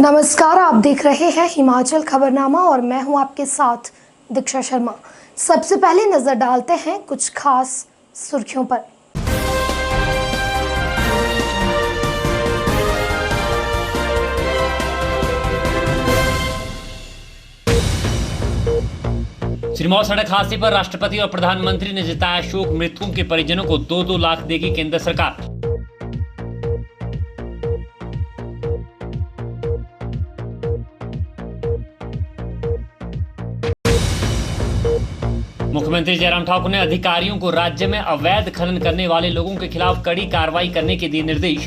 नमस्कार, आप देख रहे हैं हिमाचल खबरनामा और मैं हूं आपके साथ दीक्षा शर्मा। सबसे पहले नजर डालते हैं कुछ खास सुर्खियों पर। सिरमौर सड़क हादसे पर राष्ट्रपति और प्रधानमंत्री ने जताया शोक। मृतकों के परिजनों को 2-2 लाख देगी केंद्र सरकार। मुख्यमंत्री जयराम ठाकुर ने अधिकारियों को राज्य में अवैध खनन करने वाले लोगों के खिलाफ कड़ी कार्रवाई करने के दिए निर्देश।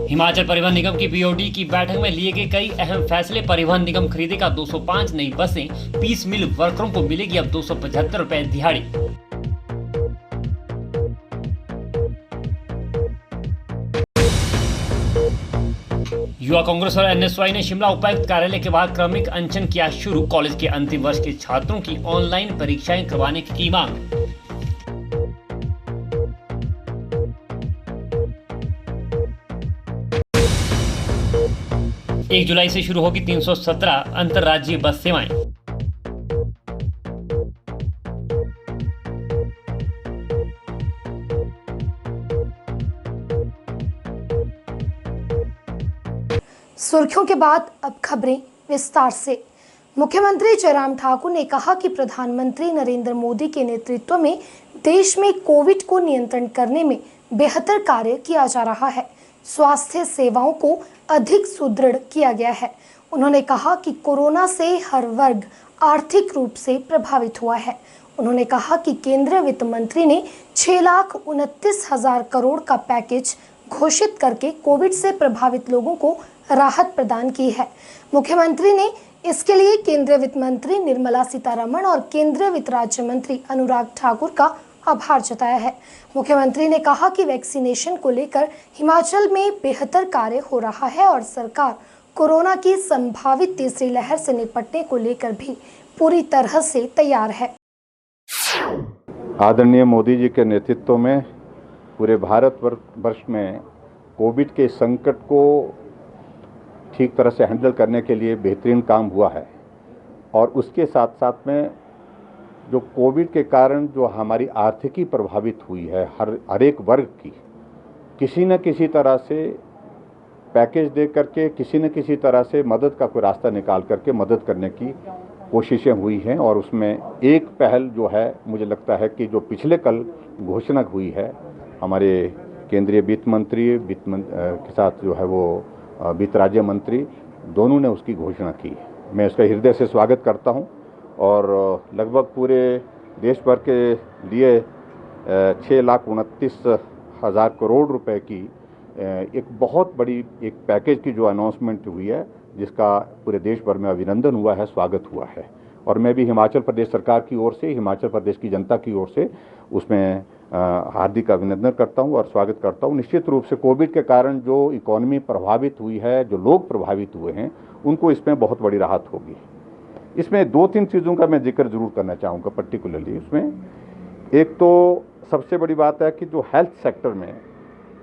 हिमाचल परिवहन निगम की बीओडी की बैठक में लिए गए कई अहम फैसले। परिवहन निगम खरीदेगा 205 नई बसें। 20 मिल वर्करों को मिलेगी अब 275 रुपए दिहाड़ी। युवा कांग्रेस और एनएसवाई ने शिमला उपायुक्त कार्यालय के बाहर क्रमिक अनशन किया शुरू। कॉलेज के अंतिम वर्ष के छात्रों की ऑनलाइन परीक्षाएं करवाने की मांग। एक जुलाई से शुरू होगी 317 अंतर्राज्यीय बस सेवाएं। सुर्खियों के बाद अब खबरें विस्तार से। मुख्यमंत्री जयराम ठाकुर ने कहा कि प्रधानमंत्री नरेंद्र मोदी के नेतृत्व में देश में कोविड को नियंत्रण करने में बेहतर कार्य किया जा रहा है। स्वास्थ्य सेवाओं को अधिक सुदृढ़ किया गया है। उन्होंने कहा कि कोरोना से हर वर्ग आर्थिक रूप से प्रभावित हुआ है। उन्होंने कहा कि केंद्रीय वित्त मंत्री ने 6,29,000 करोड़ का पैकेज घोषित करके कोविड से प्रभावित लोगों को राहत प्रदान की है। मुख्यमंत्री ने इसके लिए केंद्रीय वित्त मंत्री निर्मला सीतारमण और केंद्रीय वित्त राज्य मंत्री अनुराग ठाकुर का आभार जताया है। मुख्यमंत्री ने कहा कि वैक्सीनेशन को लेकर हिमाचल में बेहतर कार्य हो रहा है और सरकार कोरोना की संभावित तीसरी लहर से निपटने को लेकर भी पूरी तरह से तैयार है। आदरणीय मोदी जी के नेतृत्व में पूरे भारत वर्ष में कोविड के संकट को ठीक तरह से हैंडल करने के लिए बेहतरीन काम हुआ है और उसके साथ साथ में जो कोविड के कारण जो हमारी आर्थिकी प्रभावित हुई है हर एक वर्ग की किसी न किसी तरह से पैकेज दे करके किसी न किसी तरह से मदद का कोई रास्ता निकाल करके मदद करने की कोशिशें हुई हैं। और उसमें एक पहल जो है मुझे लगता है कि जो पिछले कल घोषणा हुई है हमारे केंद्रीय वित्त मंत्री के साथ जो है वो वित्त राज्य मंत्री दोनों ने उसकी घोषणा की। मैं उसका हृदय से स्वागत करता हूं और लगभग पूरे देश भर के लिए 6,29,000 करोड़ रुपए की एक बहुत बड़ी एक पैकेज की जो अनाउंसमेंट हुई है जिसका पूरे देश भर में अभिनंदन हुआ है, स्वागत हुआ है। और मैं भी हिमाचल प्रदेश सरकार की ओर से, हिमाचल प्रदेश की जनता की ओर से उसमें हार्दिक अभिनंदन करता हूं और स्वागत करता हूं। निश्चित रूप से कोविड के कारण जो इकोनॉमी प्रभावित हुई है, जो लोग प्रभावित हुए हैं, उनको इसमें बहुत बड़ी राहत होगी। इसमें 2-3 चीज़ों का मैं जिक्र जरूर करना चाहूँगा पर्टिकुलरली। इसमें एक तो सबसे बड़ी बात है कि जो हेल्थ सेक्टर में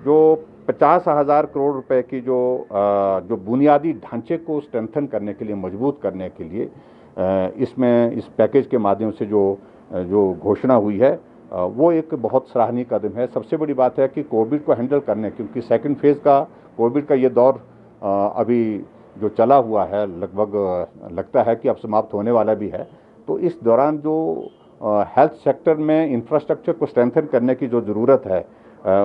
जो 50,000 करोड़ रुपए की जो बुनियादी ढांचे को स्ट्रेंथन करने के लिए, मजबूत करने के लिए इसमें इस पैकेज के माध्यम से जो घोषणा हुई है वो एक बहुत सराहनीय कदम है। सबसे बड़ी बात है कि कोविड को हैंडल करने, क्योंकि सेकंड फेज़ का कोविड का ये दौर अभी जो चला हुआ है लगभग लगता है कि अब समाप्त होने वाला भी है। तो इस दौरान जो हेल्थ सेक्टर में इंफ्रास्ट्रक्चर को स्ट्रेंथन करने की जो ज़रूरत है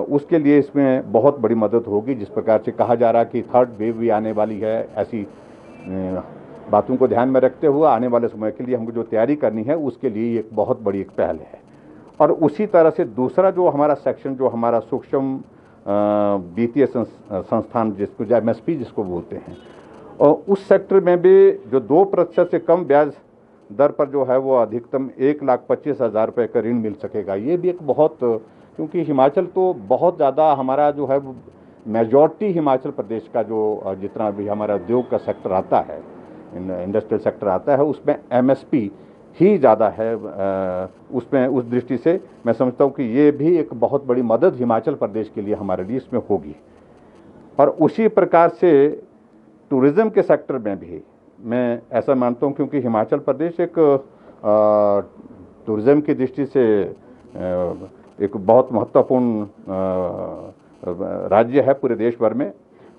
उसके लिए इसमें बहुत बड़ी मदद होगी। जिस प्रकार से कहा जा रहा है कि थर्ड वेव भी आने वाली है, ऐसी बातों को ध्यान में रखते हुए आने वाले समय के लिए हमको जो तैयारी करनी है उसके लिए एक बहुत बड़ी एक पहल है। और उसी तरह से दूसरा जो हमारा सेक्शन, जो हमारा सूक्ष्म वित्तीय संस्थान जिसको MSP जिसको बोलते हैं, और उस सेक्टर में भी जो 2% से कम ब्याज दर पर जो है वो अधिकतम 1,25,000 रुपये का ऋण मिल सकेगा। ये भी एक बहुत, क्योंकि हिमाचल तो बहुत ज़्यादा हमारा जो है मेजॉरिटी हिमाचल प्रदेश का जो जितना भी हमारा उद्योग का सेक्टर आता है, इंडस्ट्रियल सेक्टर आता है, उसमें MSP ही ज़्यादा है। उसमें उस दृष्टि से मैं समझता हूँ कि ये भी एक बहुत बड़ी मदद हिमाचल प्रदेश के लिए हमारे लिए इसमें होगी। और उसी प्रकार से टूरिज़्म के सेक्टर में भी मैं ऐसा मानता हूँ, क्योंकि हिमाचल प्रदेश एक टूरिज़्म की दृष्टि से एक बहुत महत्वपूर्ण राज्य है पूरे देश भर में।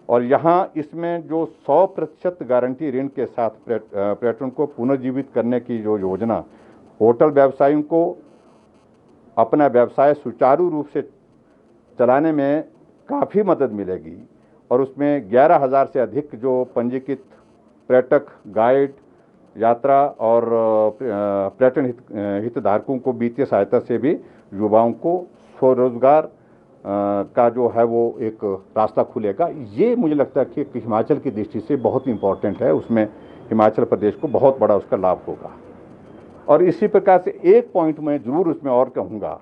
और यहाँ इसमें जो 100% गारंटी ऋण के साथ पर्यटन को पुनर्जीवित करने की जो योजना, होटल व्यवसायियों को अपना व्यवसाय सुचारू रूप से चलाने में काफ़ी मदद मिलेगी। और उसमें 11,000 से अधिक जो पंजीकृत पर्यटक, गाइड, यात्रा और पर्यटन हितधारकों को वित्तीय सहायता से भी युवाओं को स्वरोजगार का जो है वो एक रास्ता खुलेगा। ये मुझे लगता है कि हिमाचल की दृष्टि से बहुत इंपॉर्टेंट है, उसमें हिमाचल प्रदेश को बहुत बड़ा उसका लाभ होगा। और इसी प्रकार से एक पॉइंट मैं ज़रूर उसमें और कहूँगा,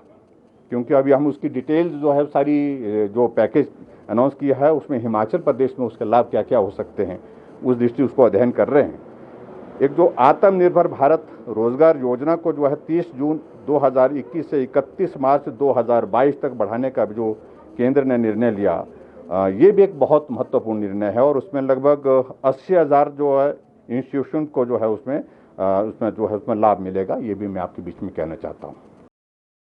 क्योंकि अभी हम उसकी डिटेल्स जो है सारी जो पैकेज अनाउंस किया है उसमें हिमाचल प्रदेश में उसके लाभ क्या क्या हो सकते हैं उस दृष्टि उसको अध्ययन कर रहे हैं। एक जो आत्मनिर्भर भारत रोजगार योजना को जो है 30 जून 2021 से 31 मार्च 2022 तक बढ़ाने का जो केंद्र ने निर्णय लिया, ये भी एक बहुत महत्वपूर्ण निर्णय है। और उसमें लगभग 80,000 जो है इंस्टीट्यूशन को जो है उसमें लाभ मिलेगा। ये भी मैं आपके बीच में कहना चाहता हूँ।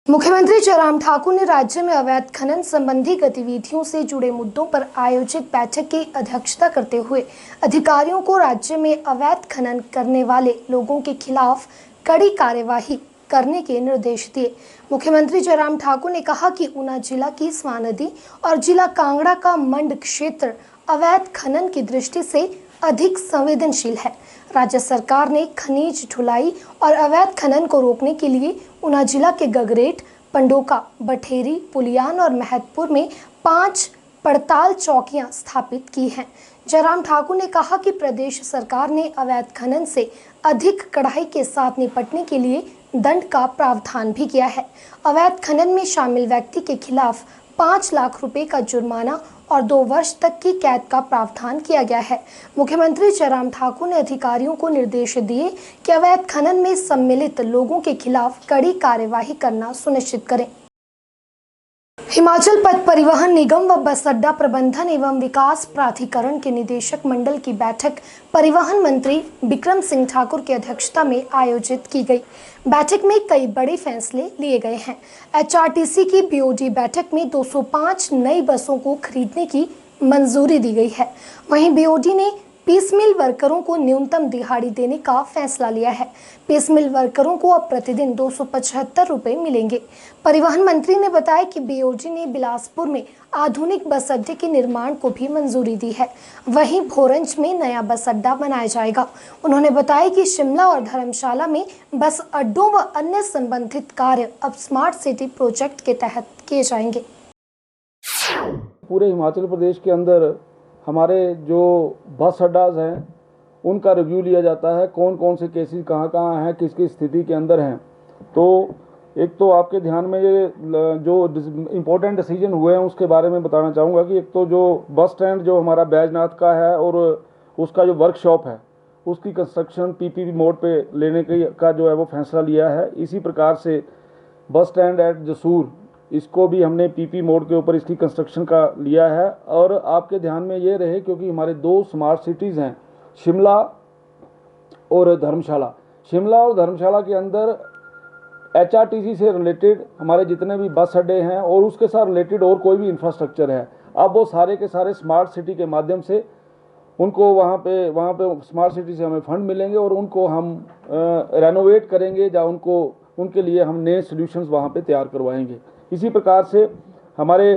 मुख्यमंत्री जयराम ठाकुर ने राज्य में अवैध खनन संबंधी गतिविधियों से जुड़े मुद्दों पर आयोजित बैठक की अध्यक्षता करते हुए अधिकारियों को राज्य में अवैध खनन करने वाले लोगों के खिलाफ कड़ी कार्यवाही करने के निर्देश दिए। मुख्यमंत्री जयराम ठाकुर ने कहा कि ऊना जिला की स्वां नदी और जिला कांगड़ा का मंड क्षेत्र अवैध खनन की दृष्टि से अधिक संवेदनशील है। राज्य सरकार ने खनिज ढुलाई और अवैध खनन को रोकने के लिए ऊना जिला के गगरेट, पंडोका, बठेरी, पुलियान और महतपुर में 5 पड़ताल चौकियां स्थापित की हैं। जयराम ठाकुर ने कहा कि प्रदेश सरकार ने अवैध खनन से अधिक कड़ाई के साथ निपटने के लिए दंड का प्रावधान भी किया है। अवैध खनन में शामिल व्यक्ति के खिलाफ 5 लाख रुपए का जुर्माना और 2 वर्ष तक की कैद का प्रावधान किया गया है। मुख्यमंत्री जयराम ठाकुर ने अधिकारियों को निर्देश दिए कि अवैध खनन में सम्मिलित लोगों के खिलाफ कड़ी कार्यवाही करना सुनिश्चित करें। हिमाचल पथ परिवहन निगम व बस अड्डा प्रबंधन एवं विकास प्राधिकरण के निदेशक मंडल की बैठक परिवहन मंत्री बिक्रम सिंह ठाकुर की अध्यक्षता में आयोजित की गई। बैठक में कई बड़े फैसले लिए गए हैं। HRTC की BOD बैठक में 205 नई बसों को खरीदने की मंजूरी दी गई है। वहीं BOD ने पीस मिल वर्करों को न्यूनतम दिहाड़ी देने का फैसला लिया है। पीस मिल वर्करों को अब प्रतिदिन 275 रुपये मिलेंगे। परिवहन मंत्री ने बताया कि BOD ने बिलासपुर में आधुनिक बस अड्डे के निर्माण को भी मंजूरी दी है। वहीं भोरंज में नया बस अड्डा बनाया जाएगा। उन्होंने बताया कि शिमला और धर्मशाला में बस अड्डों व अन्य संबंधित कार्य अब स्मार्ट सिटी प्रोजेक्ट के तहत किए जाएंगे। पूरे हिमाचल प्रदेश के अंदर हमारे जो बस अड्डाज हैं उनका रिव्यू लिया जाता है, कौन कौन से केसेस कहाँ कहाँ हैं, किस किस स्थिति के अंदर हैं। तो एक तो आपके ध्यान में ये जो इम्पोर्टेंट डिसीजन हुए हैं उसके बारे में बताना चाहूँगा कि एक तो जो बस स्टैंड जो हमारा बैजनाथ का है और उसका जो वर्कशॉप है उसकी कंस्ट्रक्शन PPP मोड पे लेने का जो है वो फैसला लिया है। इसी प्रकार से बस स्टैंड एट जसूर, इसको भी हमने PP मोड के ऊपर इसकी कंस्ट्रक्शन का लिया है। और आपके ध्यान में ये रहे क्योंकि हमारे 2 स्मार्ट सिटीज़ हैं, शिमला और धर्मशाला। शिमला और धर्मशाला के अंदर HRTC से रिलेटेड हमारे जितने भी बस अड्डे हैं और उसके साथ रिलेटेड और कोई भी इंफ्रास्ट्रक्चर है, अब वो सारे के सारे स्मार्ट सिटी के माध्यम से उनको वहाँ पे स्मार्ट सिटी से हमें फंड मिलेंगे और उनको हम रेनोवेट करेंगे या उनके लिए हम नए सोल्यूशंस वहाँ पे तैयार करवाएंगे। इसी प्रकार से हमारे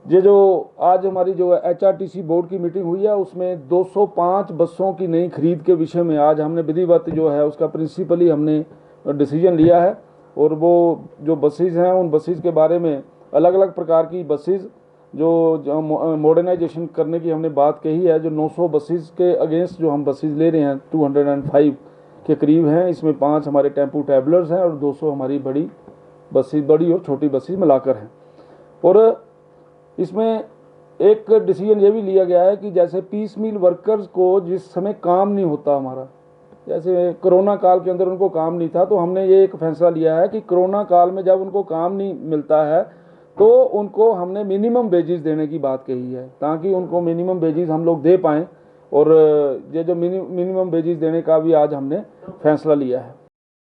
ये जो आज हमारी जो HRTC बोर्ड की मीटिंग हुई है उसमें 205 बसों की नई खरीद के विषय में आज हमने विधिवत जो है उसका प्रिंसिपली हमने डिसीजन लिया है। और वो जो बसेस हैं उन बसेस के बारे में अलग अलग प्रकार की बसेस जो मॉडर्नाइजेशन करने की हमने बात कही है। जो 900 बसेस के अगेंस्ट जो हम बसेस ले रहे हैं 205 के करीब हैं, इसमें 5 हमारे टेम्पू ट्रैवलर्स हैं और 200 हमारी बड़ी और छोटी बसेस मिलाकर हैं। और इसमें एक डिसीजन ये भी लिया गया है कि जैसे पीस मिल वर्कर्स को जिस समय काम नहीं होता, हमारा जैसे कोरोना काल के अंदर उनको काम नहीं था, तो हमने ये एक फैसला लिया है कि कोरोना काल में जब उनको काम नहीं मिलता है तो उनको हमने मिनिमम वेजेस देने की बात कही है, ताकि उनको मिनिमम वेजेस हम लोग दे पाएँ। और ये जो मिनिमम वेजेस देने का भी आज हमने फैसला लिया है।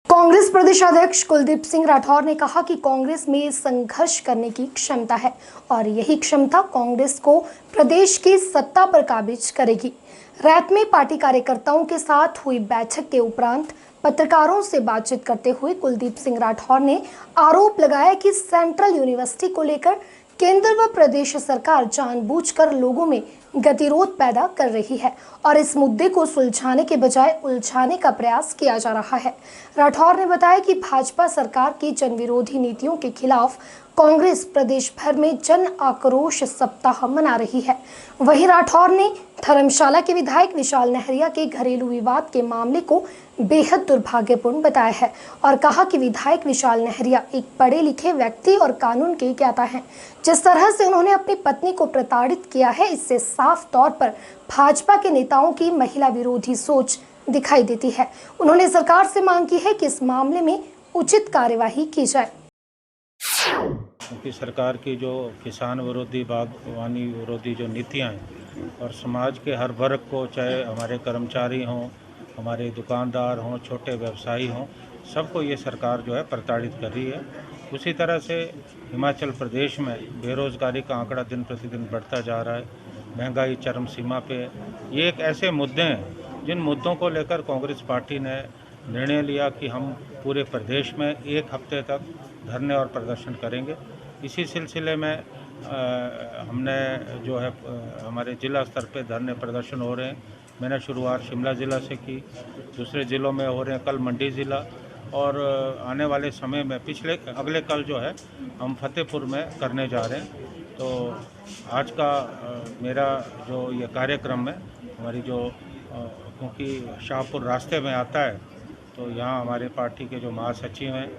कांग्रेस प्रदेश अध्यक्ष कुलदीप सिंह राठौर ने कहा कि कांग्रेस में संघर्ष करने की क्षमता है और यही क्षमता कांग्रेस को प्रदेश की सत्ता पर काबिज करेगी। रात में पार्टी कार्यकर्ताओं के साथ हुई बैठक के उपरांत पत्रकारों से बातचीत करते हुए कुलदीप सिंह राठौर ने आरोप लगाया कि सेंट्रल यूनिवर्सिटी को लेकर केंद्र व प्रदेश सरकार जानबूझकर लोगों में गतिरोध पैदा कर रही है और इस मुद्दे को सुलझाने के बजाय उलझाने का प्रयास किया जा रहा है। राठौर ने बताया कि भाजपा सरकार की जनविरोधी नीतियों के खिलाफ कांग्रेस प्रदेश भर में जन आक्रोश सप्ताह मना रही है। वहीं राठौर ने धर्मशाला के विधायक विशाल नहरिया के घरेलू विवाद के मामले को बेहद दुर्भाग्यपूर्ण बताया है और कहा कि विधायक विशाल नहरिया एक पढ़े लिखे व्यक्ति और कानून के ज्ञाता हैं। जिस तरह से उन्होंने अपनी पत्नी को प्रताड़ित किया है, इससे साफ तौर पर भाजपा के नेताओं की महिला विरोधी सोच दिखाई देती है। उन्होंने सरकार से मांग की है कि इस मामले में उचित कार्यवाही की जाए। क्योंकि सरकार की जो किसान विरोधी, बागवानी विरोधी जो नीतियां हैं और समाज के हर वर्ग को, चाहे हमारे कर्मचारी हों, हमारे दुकानदार हों, छोटे व्यवसायी हों, सबको ये सरकार जो है प्रताड़ित कर रही है। उसी तरह से हिमाचल प्रदेश में बेरोज़गारी का आंकड़ा दिन प्रतिदिन बढ़ता जा रहा है, महंगाई चरम सीमा पे है। ये एक ऐसे मुद्दे हैं जिन मुद्दों को लेकर कांग्रेस पार्टी ने निर्णय लिया कि हम पूरे प्रदेश में एक हफ्ते तक धरने और प्रदर्शन करेंगे। इसी सिलसिले में हमने जो है हमारे ज़िला स्तर पे धरने प्रदर्शन हो रहे हैं। मैंने शुरुआत शिमला ज़िला से की, दूसरे ज़िलों में हो रहे हैं, कल मंडी ज़िला, और आने वाले समय में अगले कल जो है हम फतेहपुर में करने जा रहे हैं। तो आज का मेरा जो ये कार्यक्रम है, हमारी जो क्योंकि शाहपुर रास्ते में आता है, तो यहाँ हमारे पार्टी के जो महासचिव हैं,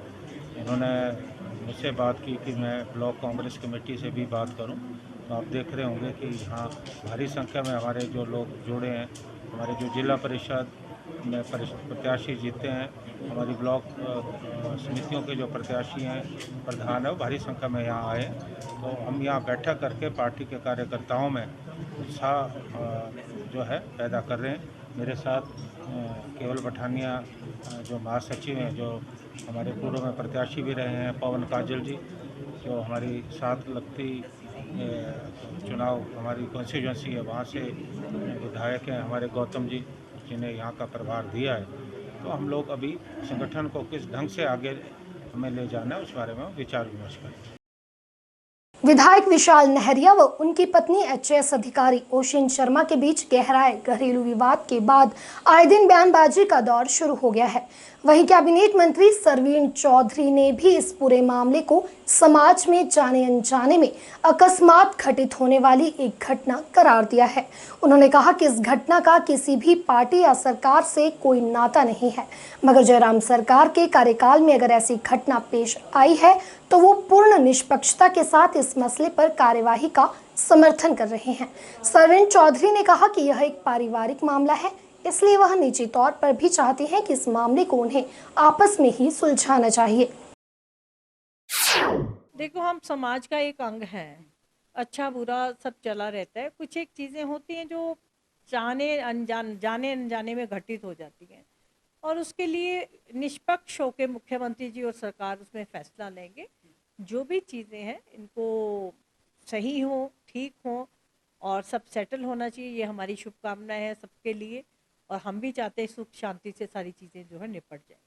इन्होंने मुझसे बात की कि मैं ब्लॉक कांग्रेस कमेटी से भी बात करूं। तो आप देख रहे होंगे कि यहाँ भारी संख्या में हमारे जो लोग जुड़े हैं। हमारे जो जिला परिषद में प्रत्याशी जीते हैं, हमारी ब्लॉक समितियों के जो प्रत्याशी हैं, प्रधान है, वो भारी संख्या में यहाँ आए। तो हम यहाँ बैठक करके पार्टी के कार्यकर्ताओं में उत्साह जो है पैदा कर रहे हैं। मेरे साथ केवल पठानिया जो महासचिव हैं, जो हमारे पूर्व में प्रत्याशी भी रहे हैं, पवन काजल जी, जो हमारी साथ लगती चुनाव हमारी कॉन्स्टिट्यूंसी है, वहाँ से विधायक हैं हमारे गौतम जी, जिन्हें यहाँ का प्रभार दिया है। तो हम लोग अभी संगठन को किस ढंग से आगे हमें ले जाना है, उस बारे में विचार विमर्श करें। विधायक विशाल नहरिया व उनकी पत्नी एचएएस अधिकारी ओशिन शर्मा के बीच गहराए घरेलू विवाद के बाद आए दिन बयानबाजी का दौर शुरू हो गया है। वहीं कैबिनेट मंत्री सरवीण चौधरी ने भी इस पूरे मामले को समाज में जाने अनजाने में अकस्मात घटित होने वाली एक घटना करार दिया है। उन्होंने कहा कि इस घटना का किसी भी पार्टी या सरकार से कोई नाता नहीं है, मगर जयराम सरकार के कार्यकाल में अगर ऐसी घटना पेश आई है तो वो पूर्ण निष्पक्षता के साथ इस मसले पर कार्यवाही का समर्थन कर रहे हैं। सरवीण चौधरी ने कहा कि यह एक पारिवारिक मामला है, इसलिए वह निजी तौर पर भी चाहते हैं कि इस मामले को उन्हें आपस में ही सुलझाना चाहिए। देखो, हम समाज का एक अंग हैं, अच्छा बुरा सब चला रहता है। कुछ एक चीज़ें होती हैं जो जाने अनजाने में घटित हो जाती हैं, और उसके लिए निष्पक्ष होकर मुख्यमंत्री जी और सरकार उसमें फैसला लेंगे। जो भी चीज़ें हैं इनको सही हो, ठीक हो और सब सेटल होना चाहिए, ये हमारी शुभकामनाएं हैं सबके लिए। और हम भी चाहते हैं सुख शांति से सारी चीज़ें जो है निपट जाए।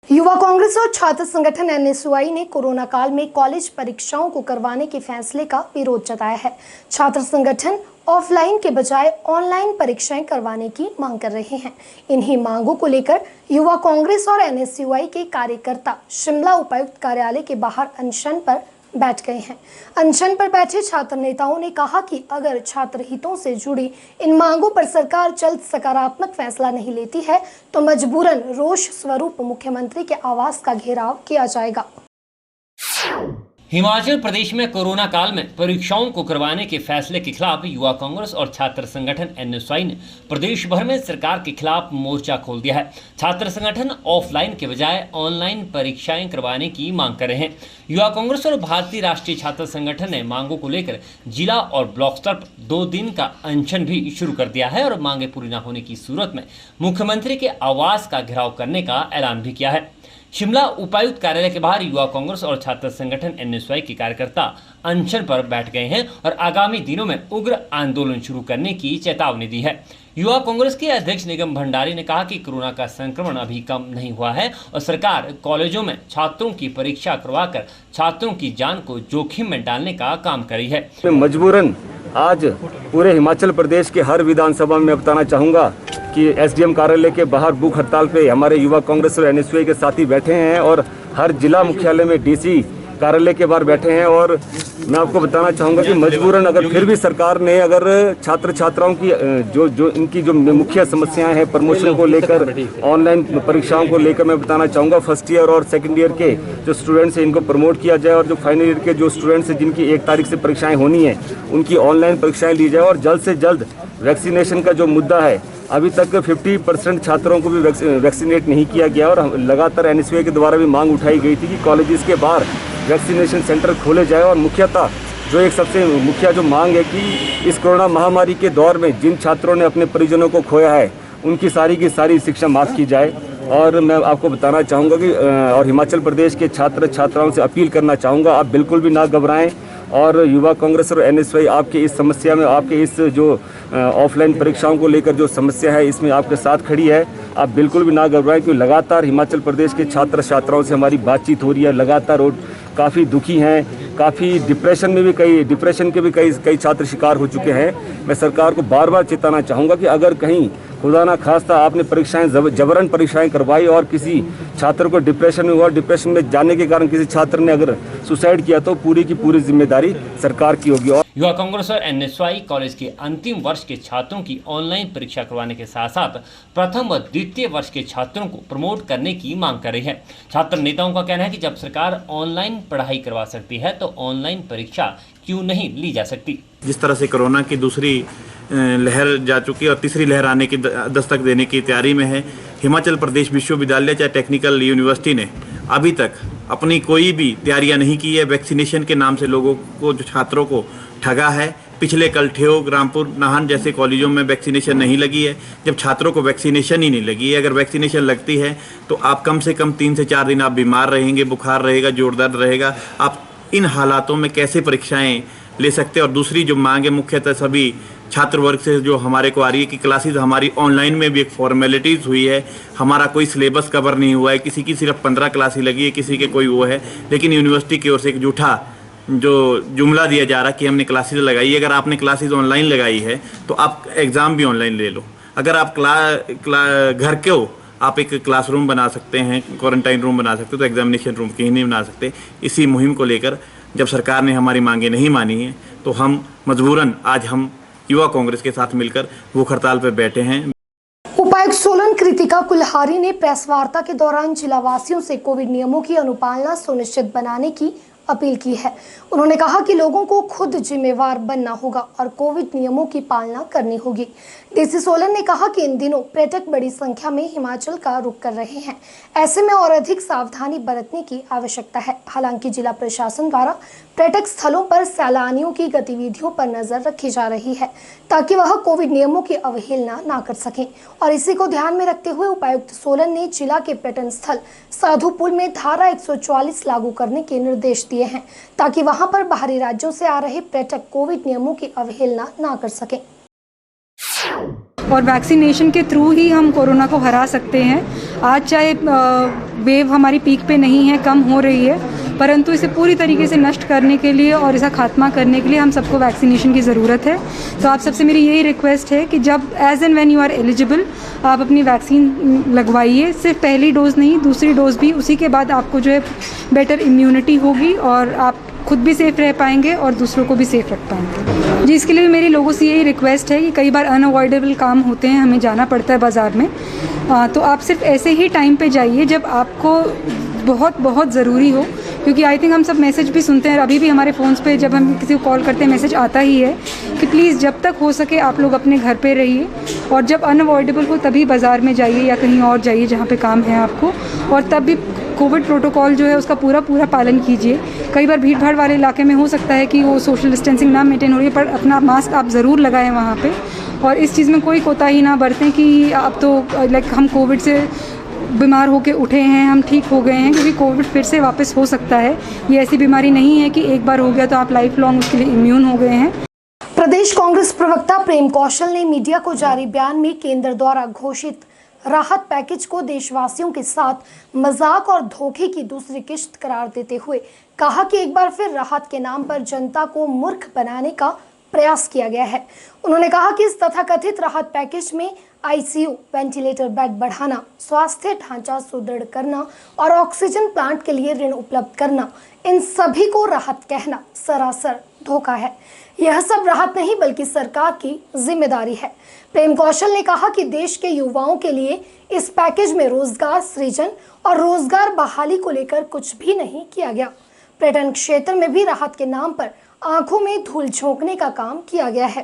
युवा कांग्रेस और छात्र संगठन एनएसयूआई ने कोरोना काल में कॉलेज परीक्षाओं को करवाने के फैसले का विरोध जताया है। छात्र संगठन ऑफलाइन के बजाय ऑनलाइन परीक्षाएं करवाने की मांग कर रहे हैं। इन्हीं मांगों को लेकर युवा कांग्रेस और एनएसयूआई के कार्यकर्ता शिमला उपायुक्त कार्यालय के बाहर अनशन पर बैठ गए हैं। अनशन पर बैठे छात्र नेताओं ने कहा कि अगर छात्र हितों से जुड़ी इन मांगों पर सरकार जल्द सकारात्मक फैसला नहीं लेती है तो मजबूरन रोष स्वरूप मुख्यमंत्री के आवास का घेराव किया जाएगा। हिमाचल प्रदेश में कोरोना काल में परीक्षाओं को करवाने के फैसले के खिलाफ युवा कांग्रेस और छात्र संगठन एनएसवाई ने प्रदेश भर में सरकार के खिलाफ मोर्चा खोल दिया है। छात्र संगठन ऑफलाइन के बजाय ऑनलाइन परीक्षाएं करवाने की मांग कर रहे हैं। युवा कांग्रेस और भारतीय राष्ट्रीय छात्र संगठन ने मांगों को लेकर जिला और ब्लॉक स्तर पर 2 दिन का अनशन भी शुरू कर दिया है और मांगे पूरी न होने की सूरत में मुख्यमंत्री के आवास का घेराव करने का ऐलान भी किया है। शिमला उपायुक्त कार्यालय के बाहर युवा कांग्रेस और छात्र संगठन एनएसवाई के कार्यकर्ता अनशन पर बैठ गए हैं और आगामी दिनों में उग्र आंदोलन शुरू करने की चेतावनी दी है। युवा कांग्रेस के अध्यक्ष निगम भंडारी ने कहा कि कोरोना का संक्रमण अभी कम नहीं हुआ है और सरकार कॉलेजों में छात्रों की परीक्षा करवाकर छात्रों की जान को जोखिम में डालने का काम कर रही है। मजबूरन आज पूरे हिमाचल प्रदेश के हर विधानसभा में बताना चाहूँगा कि एसडीएम कार्यालय के बाहर भूख हड़ताल पे हमारे युवा कांग्रेस और एनएसवाई के साथी बैठे हैं और हर जिला मुख्यालय में डीसी कार्यालय के बाहर बैठे हैं। और मैं आपको बताना चाहूँगा कि मजबूरन अगर फिर भी सरकार ने अगर छात्र छात्राओं की जो इनकी जो मुख्य समस्याएं हैं प्रमोशन को लेकर, ऑनलाइन परीक्षाओं को लेकर, मैं बताना चाहूँगा फर्स्ट ईयर और सेकंड ईयर के जो स्टूडेंट्स हैं इनको प्रमोट किया जाए और जो फाइनल ईयर के जो स्टूडेंट्स हैं जिनकी 1 तारीख से परीक्षाएँ होनी है उनकी ऑनलाइन परीक्षाएँ ली जाए और जल्द से जल्द वैक्सीनेशन का जो मुद्दा है अभी तक 50% छात्रों को भी वैक्सीनेट नहीं किया गया और लगातार एनएसवाई के द्वारा भी मांग उठाई गई थी कि कॉलेजेस के बाहर वैक्सीनेशन सेंटर खोले जाए। और मुख्यतः जो एक सबसे मुख्य जो मांग है कि इस कोरोना महामारी के दौर में जिन छात्रों ने अपने परिजनों को खोया है उनकी सारी की सारी शिक्षा माफ़ की जाए। और मैं आपको बताना चाहूँगा कि और हिमाचल प्रदेश के छात्र छात्राओं से अपील करना चाहूँगा, आप बिल्कुल भी ना घबराएं और युवा कांग्रेस और एनएसवाई आपके इस समस्या में, आपके इस जो ऑफलाइन परीक्षाओं को लेकर जो समस्या है इसमें आपके साथ खड़ी है। आप बिल्कुल भी ना घबराएं क्योंकि लगातार हिमाचल प्रदेश के छात्र छात्राओं से हमारी बातचीत हो रही है, लगातार वो काफ़ी दुखी हैं, काफ़ी डिप्रेशन के भी कई छात्र शिकार हो चुके हैं। मैं सरकार को बार बार चेताना चाहूँगा कि अगर कहीं खुदा ना खास्ता आपने परीक्षाएं जबरन परीक्षाएं करवाई और किसी छात्र को डिप्रेशन में हुआ, डिप्रेशन में जाने के कारण किसी छात्र ने अगर सुसाइड किया तो पूरी की पूरी जिम्मेदारी सरकार की होगी। और युवा कांग्रेस और एनएसवाई कॉलेज के अंतिम वर्ष के छात्रों की ऑनलाइन परीक्षा करवाने के साथ साथ प्रथम व द्वितीय वर्ष के छात्रों को प्रमोट करने की मांग कर रही है। छात्र नेताओं का कहना है कि जब सरकार ऑनलाइन पढ़ाई करवा सकती है तो ऑनलाइन परीक्षा क्यों नहीं ली जा सकती। जिस तरह से कोरोना की दूसरी लहर जा चुकी है और तीसरी लहर आने की दस्तक देने की तैयारी में है, हिमाचल प्रदेश विश्वविद्यालय चाहे टेक्निकल यूनिवर्सिटी ने अभी तक अपनी कोई भी तैयारियां नहीं की है। वैक्सीनेशन के नाम से लोगों को, जो छात्रों को ठगा है। पिछले कल ठेयोग, रामपुर, नाहन जैसे कॉलेजों में वैक्सीनेशन नहीं लगी है। जब छात्रों को वैक्सीनेशन ही नहीं लगी है, अगर वैक्सीनेशन लगती है तो आप कम से कम 3 से 4 दिन आप बीमार रहेंगे, बुखार रहेगा, जोर दर्द रहेगा। आप इन हालातों में कैसे परीक्षाएं ले सकते हैं। और दूसरी जो मांग है मुख्यतः सभी छात्र वर्ग से जो हमारे को आ रही है कि क्लासेस हमारी ऑनलाइन में भी एक फॉर्मेलिटीज़ हुई है, हमारा कोई सिलेबस कवर नहीं हुआ है, किसी की सिर्फ 15 क्लासेस लगी है, किसी के कोई वो है, लेकिन यूनिवर्सिटी की ओर से एक झूठा जो जुमला दिया जा रहा कि हमने क्लासेस लगाई है। अगर आपने क्लासेस ऑनलाइन लगाई है तो आप एग्ज़ाम भी ऑनलाइन ले लो। अगर आप घर के हो, आप एक क्लासरूम बना सकते हैं, क्वारंटाइन रूम बना सकते हो, तो एग्जामिनेशन रूम कहीं नहीं बना सकते। इसी मुहिम को लेकर जब सरकार ने हमारी मांगें नहीं मानी हैं तो हम मजबूरन आज हम युवा कांग्रेस के साथ मिलकर भूख हड़ताल पर बैठे हैं। उपायुक्त सोलन कृतिका कुल्हारी ने प्रेस वार्ता के दौरान जिलावासियों से कोविड नियमों की अनुपालना सुनिश्चित बनाने की अपील की है। उन्होंने कहा कि लोगों को खुद जिम्मेवार बनना होगा और कोविड नियमों की पालना करनी होगी। डीसी सोलन ने कहा कि इन दिनों पर्यटक बड़ी संख्या में हिमाचल का रुख कर रहे हैं, ऐसे में और अधिक सावधानी बरतने की आवश्यकता है। हालांकि जिला प्रशासन द्वारा पर्यटक स्थलों पर सैलानियों की गतिविधियों पर नजर रखी जा रही है ताकि वह कोविड नियमों की अवहेलना न कर सकें। और इसी को ध्यान में रखते हुए उपायुक्त सोलन ने जिला के पर्यटन स्थल साधुपुल में धारा 144 लागू करने के निर्देश दिए हैं ताकि वहां पर बाहरी राज्यों से आ रहे पर्यटक कोविड नियमों की अवहेलना न कर सकें। और वैक्सीनेशन के थ्रू ही हम कोरोना को हरा सकते हैं। आज चाहे वेव हमारी पीक पे नहीं है, कम हो रही है, परंतु इसे पूरी तरीके से नष्ट करने के लिए और इसका खात्मा करने के लिए हम सबको वैक्सीनेशन की ज़रूरत है। तो आप सबसे मेरी यही रिक्वेस्ट है कि जब as and when you are eligible आप अपनी वैक्सीन लगवाइए। सिर्फ पहली डोज नहीं, दूसरी डोज भी। उसी के बाद आपको जो है बेटर इम्यूनिटी होगी और आप खुद भी सेफ रह पाएंगे और दूसरों को भी सेफ रख पाएंगे। जी, इसके लिए मेरी लोगों से यही रिक्वेस्ट है कि कई बार अनअवॉइडेबल काम होते हैं, हमें जाना पड़ता है बाज़ार में, तो आप सिर्फ ऐसे ही टाइम पे जाइए जब आपको बहुत ज़रूरी हो, क्योंकि आई थिंक हम सब मैसेज भी सुनते हैं, अभी भी हमारे फ़ोन्स पे जब हम किसी को कॉल करते हैं मैसेज आता ही है कि प्लीज़ जब तक हो सके आप लोग अपने घर पे रहिए, और जब अनअवॉइडेबल हो तभी बाज़ार में जाइए या कहीं और जाइए जहाँ पे काम है आपको, और तब भी कोविड प्रोटोकॉल जो है उसका पूरा पालन कीजिए। कई बार भीड़ भाड़ वाले इलाके में हो सकता है कि वो सोशल डिस्टेंसिंग ना मेंटेन हो रही है, पर अपना मास्क आप ज़रूर लगाएं वहाँ पे, और इस चीज़ में कोई कोताही ना बरतें कि अब तो लाइक हम कोविड से बीमार होके उठे हैं, हम ठीक हो गए हैं, क्योंकि कोविड फिर से वापस हो सकता है। ये ऐसी बीमारी नहीं है कि एक बार हो गया तो आप लाइफ लॉन्ग उसके लिए इम्यून हो गए हैं। प्रदेश कांग्रेस प्रवक्ता प्रेम कौशल ने मीडिया को जारी बयान में केंद्र द्वारा घोषित राहत पैकेज को देशवासियों के साथ मजाक और धोखे की दूसरी किश्त करार देते हुए कहा कि एक बार फिर राहत के नाम पर जनता को मूर्ख बनाने का प्रयास किया गया है। उन्होंने कहा कि इस तथाकथित राहत पैकेज में आईसीयू, वेंटिलेटर बेड बढ़ाना, स्वास्थ्य ढांचा सुदृढ़ करना और ऑक्सीजन प्लांट के लिए ऋण उपलब्ध करना, इन सभी को राहत कहना सरासर धोखा है। यह सब राहत नहीं बल्कि सरकार की जिम्मेदारी है। प्रेम कौशल ने कहा कि देश के युवाओं के लिए इस पैकेज में रोजगार सृजन और रोजगार बहाली को लेकर कुछ भी नहीं किया गया। पर्यटन क्षेत्र में भी राहत के नाम पर आंखों में धूल झोंकने का काम किया गया है।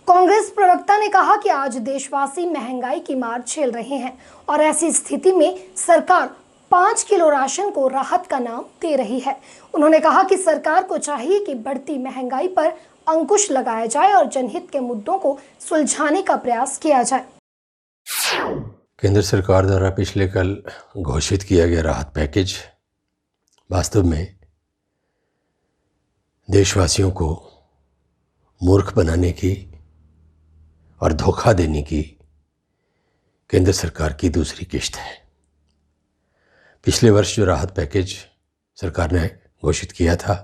कांग्रेस प्रवक्ता ने कहा कि आज देशवासी महंगाई की मार झेल रहे हैं और ऐसी स्थिति में सरकार 5 किलो राशन को राहत का नाम दे रही है। उन्होंने कहा कि सरकार को चाहिए कि बढ़ती महंगाई पर अंकुश लगाया जाए और जनहित के मुद्दों को सुलझाने का प्रयास किया जाए। केंद्र सरकार द्वारा पिछले कल घोषित किया गया राहत पैकेज वास्तव में देशवासियों को मूर्ख बनाने की और धोखा देने की केंद्र सरकार की दूसरी किश्त है। पिछले वर्ष जो राहत पैकेज सरकार ने घोषित किया था,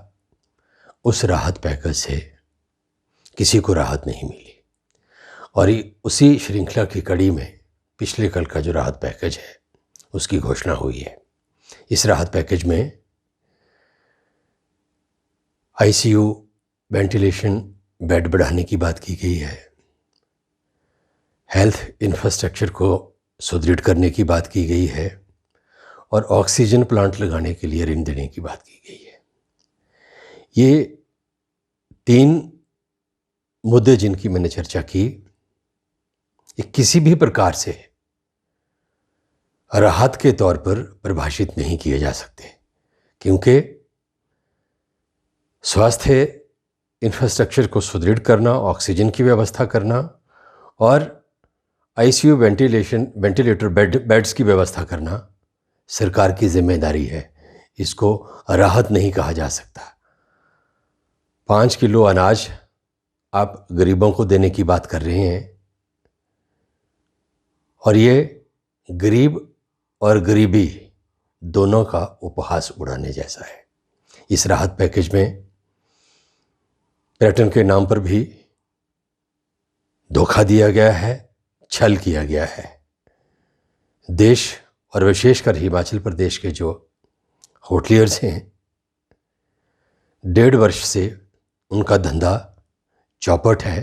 उस राहत पैकेज से किसी को राहत नहीं मिली, और उसी श्रृंखला की कड़ी में पिछले कल का जो राहत पैकेज है उसकी घोषणा हुई है। इस राहत पैकेज में आईसीयू, वेंटिलेशन बेड बढ़ाने की बात की गई है, हेल्थ इंफ्रास्ट्रक्चर को सुदृढ़ करने की बात की गई है और ऑक्सीजन प्लांट लगाने के लिए ऋण देने की बात की गई है। ये 3 मुद्दे जिनकी मैंने चर्चा की, ये किसी भी प्रकार से राहत के तौर पर परिभाषित नहीं किए जा सकते, क्योंकि स्वास्थ्य इंफ्रास्ट्रक्चर को सुदृढ़ करना, ऑक्सीजन की व्यवस्था करना और आईसीयू, वेंटिलेटर बेड्स की व्यवस्था करना सरकार की जिम्मेदारी है। इसको राहत नहीं कहा जा सकता। 5 किलो अनाज आप गरीबों को देने की बात कर रहे हैं, और ये गरीब और गरीबी दोनों का उपहास उड़ाने जैसा है। इस राहत पैकेज में पर्यटन के नाम पर भी धोखा दिया गया है, छल किया गया है। देश और विशेषकर हिमाचल प्रदेश के जो होटलियर्स हैं, 1.5 वर्ष से उनका धंधा चौपट है।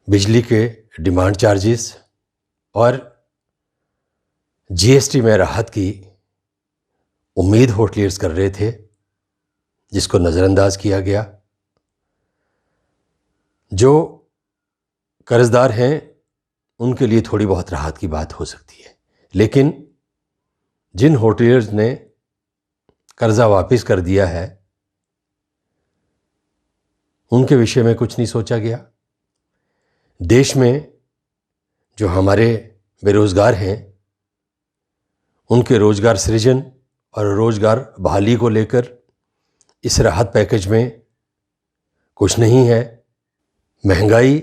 बिजली के डिमांड चार्जेस और जीएसटी में राहत की उम्मीद होटलियर्स कर रहे थे, जिसको नज़रअंदाज किया गया। जो कर्जदार हैं उनके लिए थोड़ी बहुत राहत की बात हो सकती है, लेकिन जिन होटलियर्स ने कर्जा वापस कर दिया है उनके विषय में कुछ नहीं सोचा गया। देश में जो हमारे बेरोजगार हैं उनके रोजगार सृजन और रोजगार बहाली को लेकर इस राहत पैकेज में कुछ नहीं है। महंगाई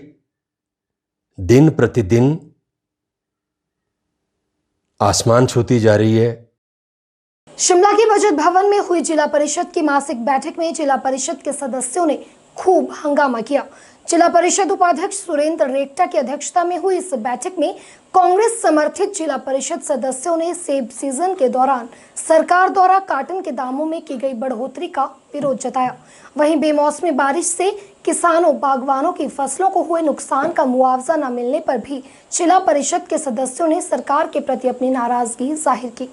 दिन प्रतिदिन आसमान छूती जा रही है। शिमला के बजट भवन में हुई जिला परिषद की मासिक बैठक में जिला परिषद के सदस्यों ने खूब हंगामा किया। जिला परिषद उपाध्यक्ष सुरेंद्र रेक्टा की अध्यक्षता में हुई इस बैठक में कांग्रेस समर्थित जिला परिषद सदस्यों ने सेब सीजन के दौरान सरकार द्वारा कार्टन के दामों में की गई बढ़ोतरी का विरोध जताया। वहीं बेमौसमी बारिश से किसानों, बागवानों की फसलों को हुए नुकसान का मुआवजा न मिलने पर भी जिला परिषद के सदस्यों ने सरकार के प्रति अपनी नाराजगी जाहिर की।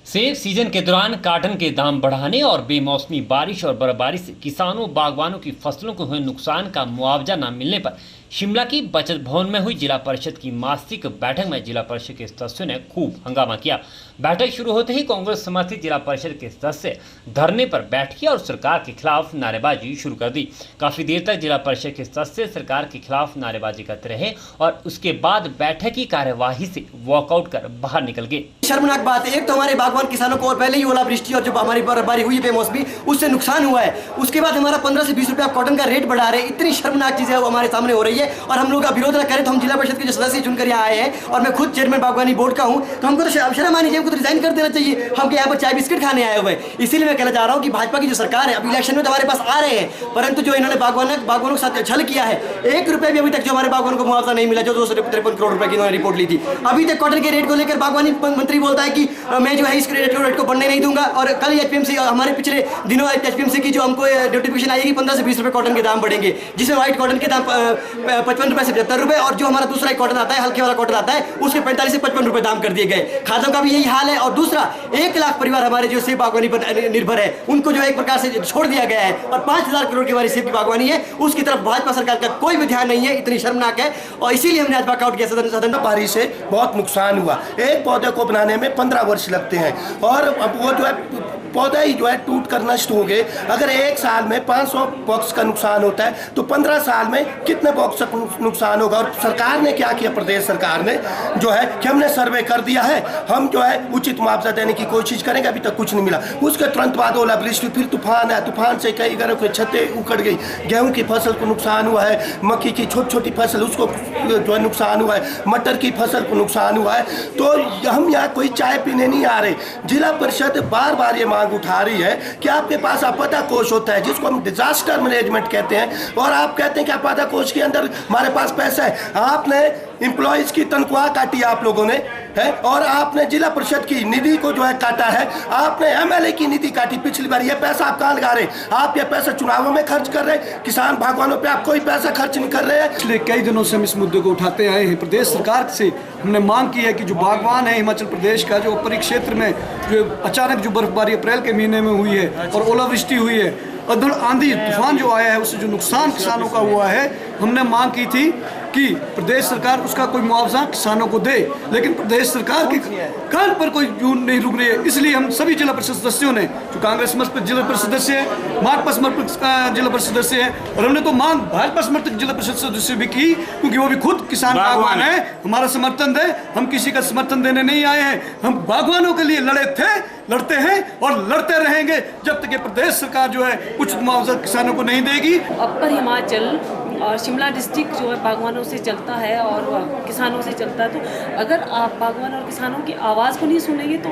सेब सीजन के दौरान कॉटन के दाम बढ़ाने और बेमौसमी बारिश और बर्फबारी से किसानों बागवानों की फसलों को हुए नुकसान का मुआवजा न मिलने पर शिमला की बचत भवन में हुई जिला परिषद की मासिक बैठक में जिला परिषद के सदस्यों ने खूब हंगामा किया। बैठक शुरू होते ही कांग्रेस समर्थित जिला परिषद के सदस्य धरने पर बैठ गए और सरकार के खिलाफ नारेबाजी शुरू कर दी। काफी देर तक जिला परिषद के सदस्य सरकार के खिलाफ नारेबाजी करते रहे और उसके बाद बैठक की कार्यवाही से वॉकआउट कर बाहर निकल गए। शर्मनाक बात है, एक तो हमारे बागवान किसानों को और पहले ही ओलावृष्टि और जो हमारी बर्फबारी हुई बेमौसमी उससे नुकसान हुआ है, उसके बाद हमारा 15 से 20 रुपया कॉटन का रेट बढ़ा रहे हैं। इतनी शर्मनाक चीज़ है वो हमारे सामने हो रही है और हम लोग का विरोध न करें तो हम जिला परिषद के जो सदस्य चुनकर यहाँ आए हैं और मैं खुद चेयरमैन बागवानी बोर्ड का हूँ, तो हमको तो शर्म आनी चाहिए, हमको तो रिजाइन कर देना चाहिए। हम यहाँ पर चाय बिस्किट खाने आए हुए हैं। इसीलिए मैं कहना चाह रहा हूँ कि भाजपा की जो सरकार है, अब इलेक्शन में तो हमारे पास आ रहे हैं, परंतु जो इन्होंने बागवानों के साथ छल किया है, 1 रुपये भी अभी तक जो हमारे बागवानों को मुआवजा नहीं मिला, जो 253 करोड़ रुपए की इन्होंने रिपोर्ट ली थी। अभी तक कॉटन के रेट को लेकर बागवानी मंत्री बोलता है कि मैं जो है इस रेट को बढ़ने नहीं दूंगा। और कल एचपीएमसी हमारे पिछले दिनों एचपीएमसी की जो हमको नोटिफिकेशन आएगी 15 से 20 रुपए कॉटन के दाम बढ़ेंगे, जिसमें व्हाइट कॉटन के दाम 55 रुपए से 75 रुपए और जो हमारा दूसरा कॉटन आता है, हल्के वाला कॉटन आता है, उसके 45 से 55 रुपए दाम कर दिए गए। खादों का भी यही हाल है। और दूसरा 1 लाख परिवार हमारे जो सेब बागवानी पर निर्भर है, उनको जो एक प्रकार से छोड़ दिया गया है और 5000 करोड़ की हमारी सेब की बागवानी है, उसकी तरफ भाजपा सरकार का कोई भी ध्यान नहीं है। इतनी शर्मनाक है और इसीलिए हमने आज वॉकआउट किया। सदन में बारिश से बहुत नुकसान हुआ। एक पौधे को बनाने में 15 वर्ष लगते हैं और अब वो जो है पौधा ही जो है टूट कर नष्ट हो गए। अगर एक साल में 500 बॉक्स का नुकसान होता है तो 15 साल में कितने बॉक्स का नुकसान होगा। और सरकार ने क्या किया, प्रदेश सरकार ने जो है कि हमने सर्वे कर दिया है, हम जो है उचित मुआवजा देने की कोशिश करेंगे। अभी तक कुछ नहीं मिला। उसके तुरंत बाद ओलावृष्टि, फिर तूफान है, तूफान से कई घरों के छतें उखड़ गई, गेहूं की फसल को नुकसान हुआ है, मक्की की छोटी छोटी फसल उसको जो है नुकसान हुआ है, मटर की फसल को नुकसान हुआ है। तो हम यहाँ कोई चाय पीने नहीं आ रहे। जिला परिषद बार बार ये मांग उठा रही है कि आपके पास आपदा कोष होता है, जिसको हम डिजास्टर मैनेजमेंट कहते हैं, और आप कहते हैं कि आपदा कोष के अंदर हमारे पास पैसा है। आपने एम्प्लॉयज़ की तनख्वाह काटी आप लोगों ने है और आपने जिला परिषद की निधि को जो है काटा है, आपने एमएलए की निधि काटी पिछली बार। ये पैसा आप कहाँ लगा रहे? आप ये पैसा चुनावों में खर्च कर रहे हैं, किसान बागवानों पे आप कोई पैसा खर्च नहीं कर रहे हैं। पिछले कई दिनों से हम इस मुद्दे को उठाते आए हैं। प्रदेश सरकार से हमने मांग की है कि जो बागवान है हिमाचल प्रदेश का, जो परिक्षेत्र में जो अचानक जो बर्फबारी अप्रैल के महीने में हुई है और ओलावृष्टि हुई है, अधड़ आंधी तूफान जो आया है, उससे जो नुकसान किसानों का हुआ है, हमने मांग की थी कि प्रदेश सरकार उसका कोई मुआवजा किसानों को दे, लेकिन प्रदेश सरकार के कान पर कोई जून नहीं रुक रही है। इसलिए हम सभी जिला परिषद सदस्यों ने, जो कांग्रेस समर्थित जिला परिषद सदस्य है, माकपा समर्थित जिला परिषद सदस्य है, और हमने तो मांग भाजपा समर्थित जिला परिषद सदस्य भी की, क्योंकि वो भी खुद किसान बागवान है। हमारा समर्थन दे, हम किसी का समर्थन देने नहीं आए हैं। हम बागवानों के लिए लड़े थे, लड़ते हैं और लड़ते रहेंगे जब तक ये प्रदेश सरकार जो है कुछ मुआवजा किसानों को नहीं देगी। अपर हिमाचल और शिमला डिस्ट्रिक्ट जो है बागवानों से चलता है और किसानों से चलता है, तो अगर आप बागवान और किसानों की आवाज़ को नहीं सुनेंगे तो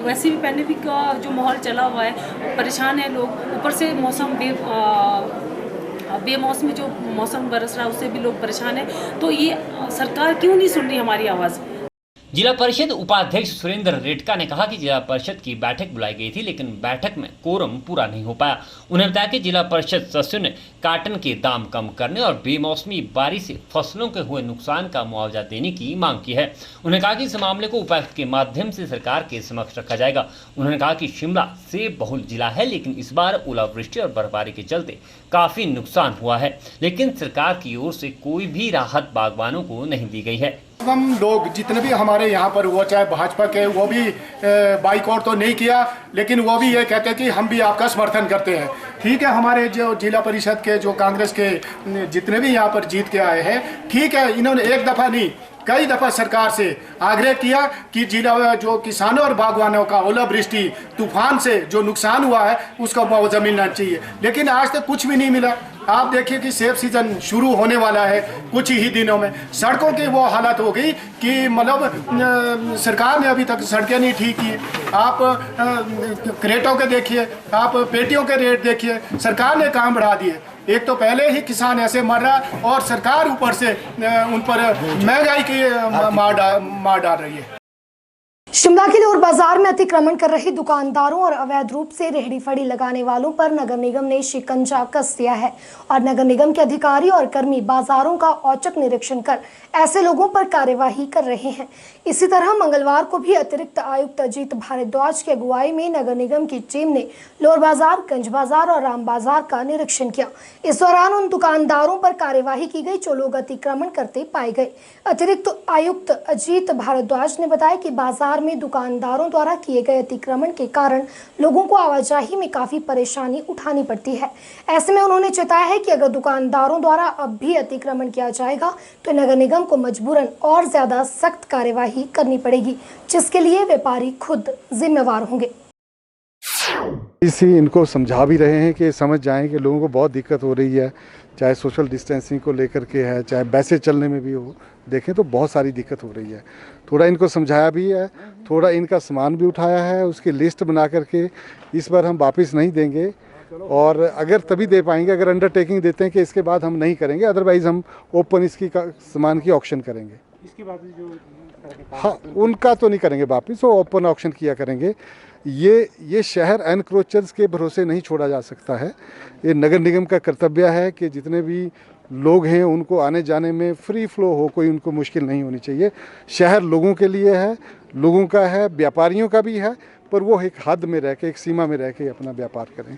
वैसे भी पैंडेमिक का जो माहौल चला हुआ है, परेशान है लोग, ऊपर से मौसम बेमौसमी जो मौसम बरस रहा है उससे भी लोग परेशान हैं। तो ये सरकार क्यों नहीं सुन रही हमारी आवाज़? जिला परिषद उपाध्यक्ष सुरेंद्र रेडका ने कहा कि जिला परिषद की बैठक बुलाई गई थी, लेकिन बैठक में कोरम पूरा नहीं हो पाया। उन्होंने बताया कि जिला परिषद सदस्यों ने कॉटन के दाम कम करने और बेमौसमी बारिश से फसलों के हुए नुकसान का मुआवजा देने की मांग की है। उन्होंने कहा कि इस मामले को उपायुक्त के माध्यम से सरकार के समक्ष रखा जाएगा। उन्होंने कहा कि शिमला सेब बहुल जिला है, लेकिन इस बार ओलावृष्टि और बर्फबारी के चलते काफी नुकसान हुआ है, लेकिन सरकार की ओर से कोई भी राहत बागवानों को नहीं दी गई है। हम लोग जितने भी हमारे यहाँ पर हुआ, चाहे भाजपा के, वो भी बाइकआउट तो नहीं किया, लेकिन वो भी ये कहते हैं कि हम भी आपका समर्थन करते हैं। ठीक है, हमारे जो जिला परिषद के जो कांग्रेस के जितने भी यहाँ पर जीत के आए हैं, ठीक है, इन्होंने एक दफ़ा नहीं कई दफ़ा सरकार से आग्रह किया कि जिला जो किसानों और बागवानों का ओलावृष्टि तूफान से जो नुकसान हुआ है उसका मुआवजा मिलना चाहिए, लेकिन आज तक कुछ भी नहीं मिला। आप देखिए कि सेब सीजन शुरू होने वाला है कुछ ही दिनों में, सड़कों की वो हालत हो गई कि मतलब सरकार ने अभी तक सड़कें नहीं ठीक की। आप क्रेटों के देखिए, आप पेटियों के रेट देखिए, सरकार ने काम बढ़ा दिए। एक तो पहले ही किसान ऐसे मर रहा और सरकार ऊपर से उन पर महंगाई की मार डाल रही है। शिमला के लोर बाजार में अतिक्रमण कर रहे दुकानदारों और अवैध रूप से रेहड़ी फड़ी लगाने वालों पर नगर निगम ने शिकंजा कस दिया है और नगर निगम के अधिकारी और कर्मी बाजारों का औचक निरीक्षण कर ऐसे लोगों पर कार्यवाही कर रहे हैं। इसी तरह मंगलवार को भी अतिरिक्त आयुक्त अजीत भारद्वाज की अगुवाई में नगर निगम की टीम ने लोर बाजार, गंज बाजार और राम बाजार का निरीक्षण किया। इस दौरान उन दुकानदारों पर कार्यवाही की गई जो लोग अतिक्रमण करते पाए गए। अतिरिक्त आयुक्त अजीत भारद्वाज ने बताया कि बाजार में दुकानदारों द्वारा किए गए अतिक्रमण के कारण लोगों को आवाजाही में काफी परेशानी उठानी पड़ती है। ऐसे में उन्होंने चेताया है कि अगर दुकानदारों द्वारा अब भी अतिक्रमण किया जाएगा तो नगर निगम को मजबूरन और ज्यादा सख्त कार्यवाही करनी पड़ेगी, जिसके लिए व्यापारी खुद जिम्मेवार होंगे। इसी इनको समझा भी रहे हैं कि समझ जाएं कि लोगों को बहुत दिक्कत हो रही है, चाहे सोशल डिस्टेंसिंग को लेकर के है, चाहे वैसे चलने में भी हो, देखें तो बहुत सारी दिक्कत हो रही है। थोड़ा इनको समझाया भी है, थोड़ा इनका सामान भी उठाया है, उसकी लिस्ट बना करके इस बार हम वापस नहीं देंगे और अगर तभी दे पाएंगे, अगर अंडरटेकिंग देते हैं कि इसके बाद हम नहीं करेंगे, अदरवाइज़ हम ओपन इसकी सामान की ऑक्शन करेंगे। इसके बाद जो हाँ उनका तो नहीं करेंगे वापस, वो ओपन ऑक्शन किया करेंगे। ये शहर एनक्रोचर्स के भरोसे नहीं छोड़ा जा सकता है। ये नगर निगम का कर्तव्य है कि जितने भी लोग हैं उनको आने जाने में फ्री फ्लो हो, कोई उनको मुश्किल नहीं होनी चाहिए। शहर लोगों के लिए है, लोगों का है, व्यापारियों का भी है, पर वो एक हद में रह के, एक सीमा में रह के अपना व्यापार करें।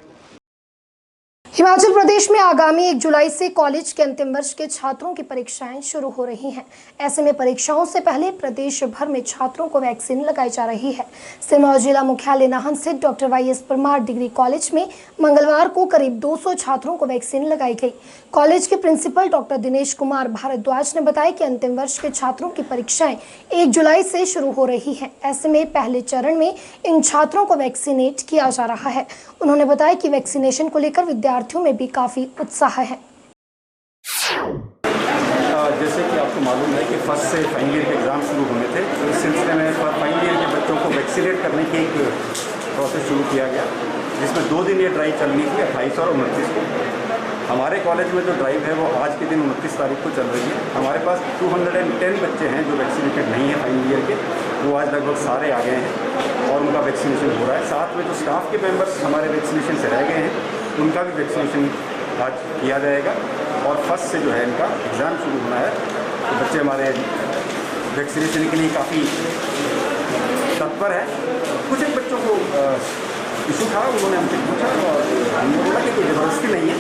हिमाचल प्रदेश में आगामी 1 जुलाई से कॉलेज के अंतिम वर्ष के छात्रों की परीक्षाएं शुरू हो रही हैं। ऐसे में परीक्षाओं से पहले प्रदेश भर में छात्रों को वैक्सीन लगाई जा रही है। सिरमौर जिला मुख्यालय नाहन स्थित डॉक्टर वाई.एस. परमार डिग्री कॉलेज में मंगलवार को करीब 200 छात्रों को वैक्सीन लगाई गई। कॉलेज के प्रिंसिपल डॉक्टर दिनेश कुमार भारद्वाज ने बताया कि अंतिम वर्ष के छात्रों की परीक्षाएं 1 जुलाई से शुरू हो रही है। ऐसे में पहले चरण में इन छात्रों को वैक्सीनेट किया जा रहा है। उन्होंने बताया कि वैक्सीनेशन को लेकर विद्यार्थियों में भी काफी उत्साह है। जैसे कि आपको मालूम है कि फर्स्ट से फाइनल ईयर के एग्ज़ाम शुरू होने थे, तो इस सिलसिले में फाइनल ईयर के बच्चों को वैक्सीनेट करने की एक प्रोसेस शुरू किया गया, जिसमें 2 दिन ये ड्राइव चलनी थी, 28 और 29 को। हमारे कॉलेज में जो ड्राइव है वो आज के दिन 29 तारीख को चल रही है। हमारे पास 210 बच्चे हैं जो वैक्सीनेटेड नहीं है फाइनल ईयर के, वो आज लगभग सारे आ गए हैं और उनका वैक्सीनेशन हो रहा है। साथ में जो स्टाफ के मेंबर्स हमारे वैक्सीनेशन से रह गए हैं, उनका भी वैक्सीनेशन आज किया जाएगा और फर्स्ट से जो है इनका एग्ज़ाम शुरू होना है। तो बच्चे हमारे वैक्सीनेशन के लिए काफ़ी तत्पर है। कुछ एक बच्चों को इशू था, उन्होंने हमसे पूछा और हमने बोला कि कोई ज़बरदस्ती नहीं है,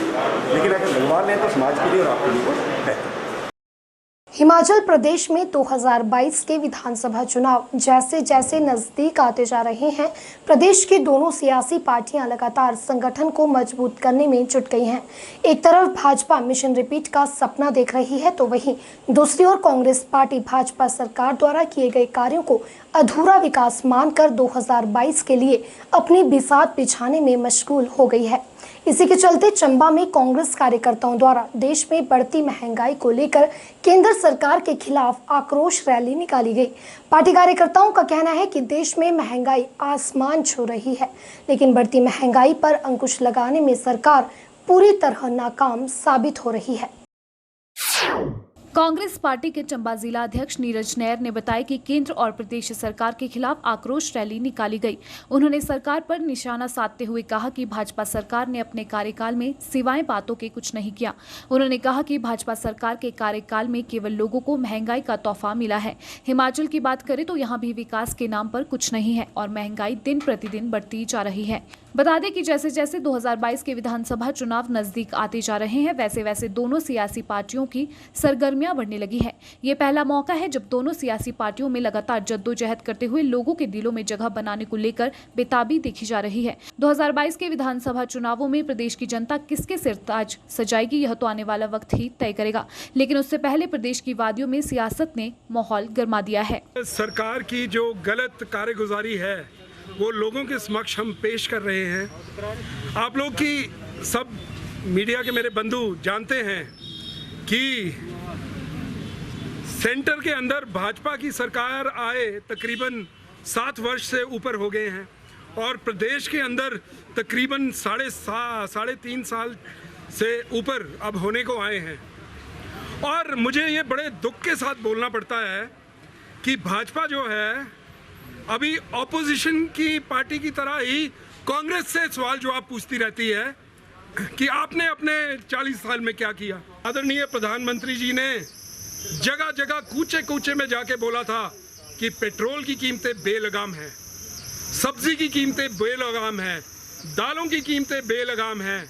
लेकिन अगर भगवान है तो समाज के लिए और आपके लिए है। हिमाचल प्रदेश में 2022 के विधानसभा चुनाव जैसे जैसे नजदीक आते जा रहे हैं, प्रदेश की दोनों सियासी पार्टियां लगातार संगठन को मजबूत करने में जुट गई हैं। एक तरफ भाजपा मिशन रिपीट का सपना देख रही है, तो वहीं दूसरी ओर कांग्रेस पार्टी भाजपा सरकार द्वारा किए गए कार्यों को अधूरा विकास मानकर 2022 के लिए अपनी बिसात बिछाने में मशगूल हो गई है। इसी के चलते चंबा में कांग्रेस कार्यकर्ताओं द्वारा देश में बढ़ती महंगाई को लेकर केंद्र सरकार के खिलाफ आक्रोश रैली निकाली गई। पार्टी कार्यकर्ताओं का कहना है कि देश में महंगाई आसमान छू रही है, लेकिन बढ़ती महंगाई पर अंकुश लगाने में सरकार पूरी तरह नाकाम साबित हो रही है। कांग्रेस पार्टी के चंबा जिला अध्यक्ष नीरज नैयर ने बताया कि केंद्र और प्रदेश सरकार के खिलाफ आक्रोश रैली निकाली गई। उन्होंने सरकार पर निशाना साधते हुए कहा कि भाजपा सरकार ने अपने कार्यकाल में सिवाय बातों के कुछ नहीं किया। उन्होंने कहा कि भाजपा सरकार के कार्यकाल में केवल लोगों को महंगाई का तोहफा मिला है। हिमाचल की बात करें तो यहाँ भी विकास के नाम पर कुछ नहीं है और महंगाई दिन प्रतिदिन बढ़ती जा रही है। बता दें कि जैसे जैसे 2022 के विधानसभा चुनाव नजदीक आते जा रहे हैं, वैसे वैसे दोनों सियासी पार्टियों की सरगर्मियां बढ़ने लगी है। ये पहला मौका है जब दोनों सियासी पार्टियों में लगातार जद्दोजहद करते हुए लोगों के दिलों में जगह बनाने को लेकर बेताबी देखी जा रही है। 2022 के विधानसभा चुनावों में प्रदेश की जनता किसके सिर ताज सजाएगी, यह तो आने वाला वक्त ही तय करेगा। लेकिन उससे पहले प्रदेश की वादियों में सियासत ने माहौल गर्मा दिया है। सरकार की जो गलत कार्यगुजारी है वो लोगों के समक्ष हम पेश कर रहे हैं। आप लोग की सब मीडिया के मेरे बंधु जानते हैं कि सेंटर के अंदर भाजपा की सरकार आए तकरीबन 7 वर्ष से ऊपर हो गए हैं और प्रदेश के अंदर तकरीबन 3.5 साल से ऊपर अब होने को आए हैं। और मुझे ये बड़े दुख के साथ बोलना पड़ता है कि भाजपा जो है अभी ऑपोजिशन की पार्टी की तरह ही कांग्रेस से सवाल जवाब पूछती रहती है कि आपने अपने 40 साल में क्या किया। आदरणीय प्रधानमंत्री जी ने जगह जगह कूचे कूचे में जाके बोला था कि पेट्रोल की कीमतें बेलगाम हैं, सब्जी की कीमतें बेलगाम हैं, दालों की कीमतें बेलगाम हैं।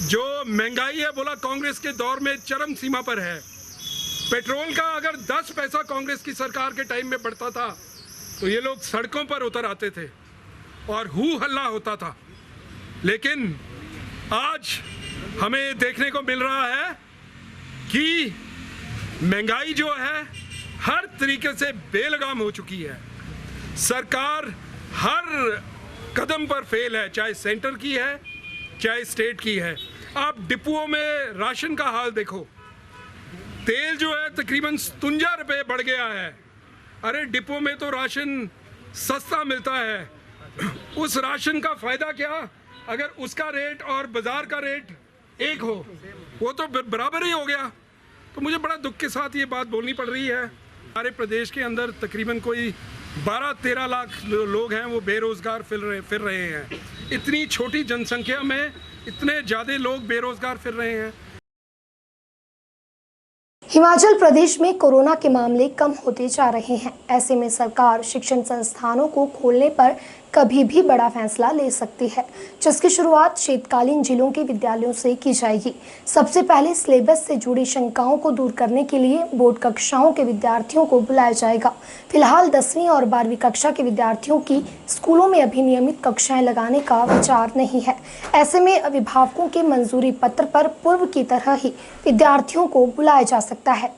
जो महंगाई है बोला कांग्रेस के दौर में चरम सीमा पर है। पेट्रोल का अगर 10 पैसा कांग्रेस की सरकार के टाइम में बढ़ता था तो ये लोग सड़कों पर उतर आते थे और हू हल्ला होता था। लेकिन आज हमें देखने को मिल रहा है कि महंगाई जो है हर तरीके से बेलगाम हो चुकी है। सरकार हर कदम पर फेल है, चाहे सेंटर की है चाहे स्टेट की है। आप डिपुओं में राशन का हाल देखो, तेल जो है तकरीबन 57 रुपये बढ़ गया है। अरे डिपो में तो राशन सस्ता मिलता है, उस राशन का फायदा क्या अगर उसका रेट और बाजार का रेट एक हो, वो तो बराबर ही हो गया। तो मुझे बड़ा दुख के साथ ये बात बोलनी पड़ रही है। हमारे प्रदेश के अंदर तकरीबन कोई 12-13 लाख लोग हैं वो बेरोजगार फिर रहे हैं। इतनी छोटी जनसंख्या में इतने ज़्यादा लोग बेरोजगार फिर रहे हैं। हिमाचल प्रदेश में कोरोना के मामले कम होते जा रहे हैं। ऐसे में सरकार शिक्षण संस्थानों को खोलने पर कभी भी बड़ा फैसला ले सकती है, जिसकी शुरुआत शीतकालीन जिलों के विद्यालयों से की जाएगी। सबसे पहले सिलेबस से जुड़ी शंकाओं को दूर करने के लिए बोर्ड कक्षाओं के विद्यार्थियों को बुलाया जाएगा। फिलहाल 10वीं और 12वीं कक्षा के विद्यार्थियों की स्कूलों में अभी नियमित कक्षाएं लगाने का विचार नहीं है। ऐसे में अभिभावकों के मंजूरी पत्र पर पूर्व की तरह ही विद्यार्थियों को बुलाया जा सकता है।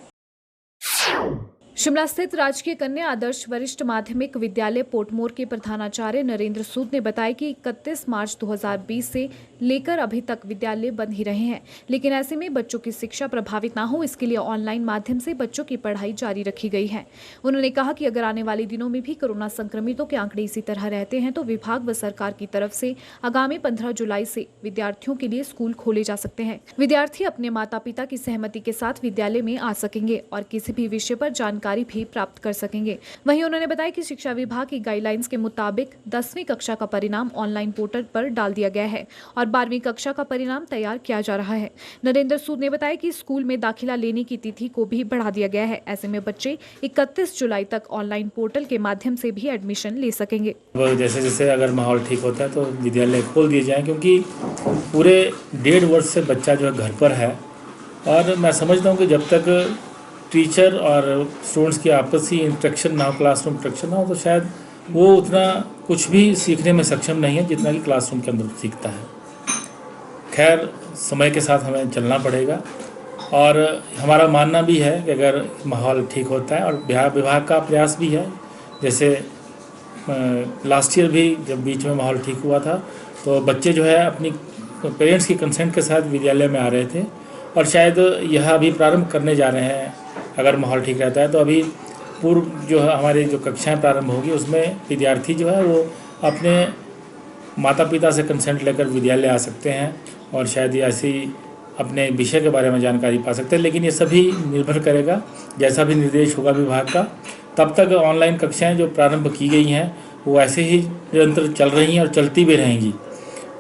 शिमला स्थित राजकीय कन्या आदर्श वरिष्ठ माध्यमिक विद्यालय पोर्टमोर के प्रधानाचार्य नरेंद्र सूद ने बताया कि 31 मार्च 2020 से लेकर अभी तक विद्यालय बंद ही रहे हैं, लेकिन ऐसे में बच्चों की शिक्षा प्रभावित ना हो इसके लिए ऑनलाइन माध्यम से बच्चों की पढ़ाई जारी रखी गई है। उन्होंने कहा कि अगर आने वाले दिनों में भी कोरोना संक्रमितों के आंकड़े इसी तरह रहते हैं तो विभाग व सरकार की तरफ से आगामी 15 जुलाई से विद्यार्थियों के लिए स्कूल खोले जा सकते हैं। विद्यार्थी अपने माता पिता की सहमति के साथ विद्यालय में आ सकेंगे और किसी भी विषय पर जानकारी भी प्राप्त कर सकेंगे। वहीं उन्होंने बताया कि शिक्षा विभाग की गाइडलाइंस के मुताबिक 10वीं कक्षा का परिणाम ऑनलाइन पोर्टल पर डाल दिया गया है और 12वीं कक्षा का परिणाम तैयार किया जा रहा है। नरेंद्र सूद ने बताया कि स्कूल में दाखिला लेने की तिथि को भी बढ़ा दिया गया है। ऐसे में बच्चे 31 जुलाई तक ऑनलाइन पोर्टल के माध्यम से भी एडमिशन ले सकेंगे। जैसे जैसे अगर माहौल ठीक होता है तो विद्यालय खोल दिए जाए, क्योंकि पूरे 1.5 वर्ष से बच्चा जो है घर पर है और मैं समझता हूँ कि जब तक टीचर और स्टूडेंट्स की आपसी इंटरेक्शन ना हो, क्लासरूम इंटरेक्शन ना हो, तो शायद वो उतना कुछ भी सीखने में सक्षम नहीं है जितना कि क्लासरूम के अंदर सीखता है। खैर, समय के साथ हमें चलना पड़ेगा और हमारा मानना भी है कि अगर माहौल ठीक होता है और विभाग का प्रयास भी है, जैसे लास्ट ईयर भी जब बीच में माहौल ठीक हुआ था तो बच्चे जो है अपनी पेरेंट्स की कंसेंट के साथ विद्यालय में आ रहे थे और शायद यह अभी प्रारंभ करने जा रहे हैं। अगर माहौल ठीक रहता है तो अभी पूर्व जो है हमारी जो कक्षाएं प्रारंभ होगी उसमें विद्यार्थी जो है वो अपने माता पिता से कंसेंट लेकर विद्यालय आ सकते हैं और शायद ये ऐसी अपने विषय के बारे में जानकारी पा सकते हैं। लेकिन ये सभी निर्भर करेगा, जैसा भी निर्देश होगा विभाग का, तब तक ऑनलाइन कक्षाएँ जो प्रारंभ की गई हैं वो ऐसे ही निरंतर चल रही हैं और चलती भी रहेंगी।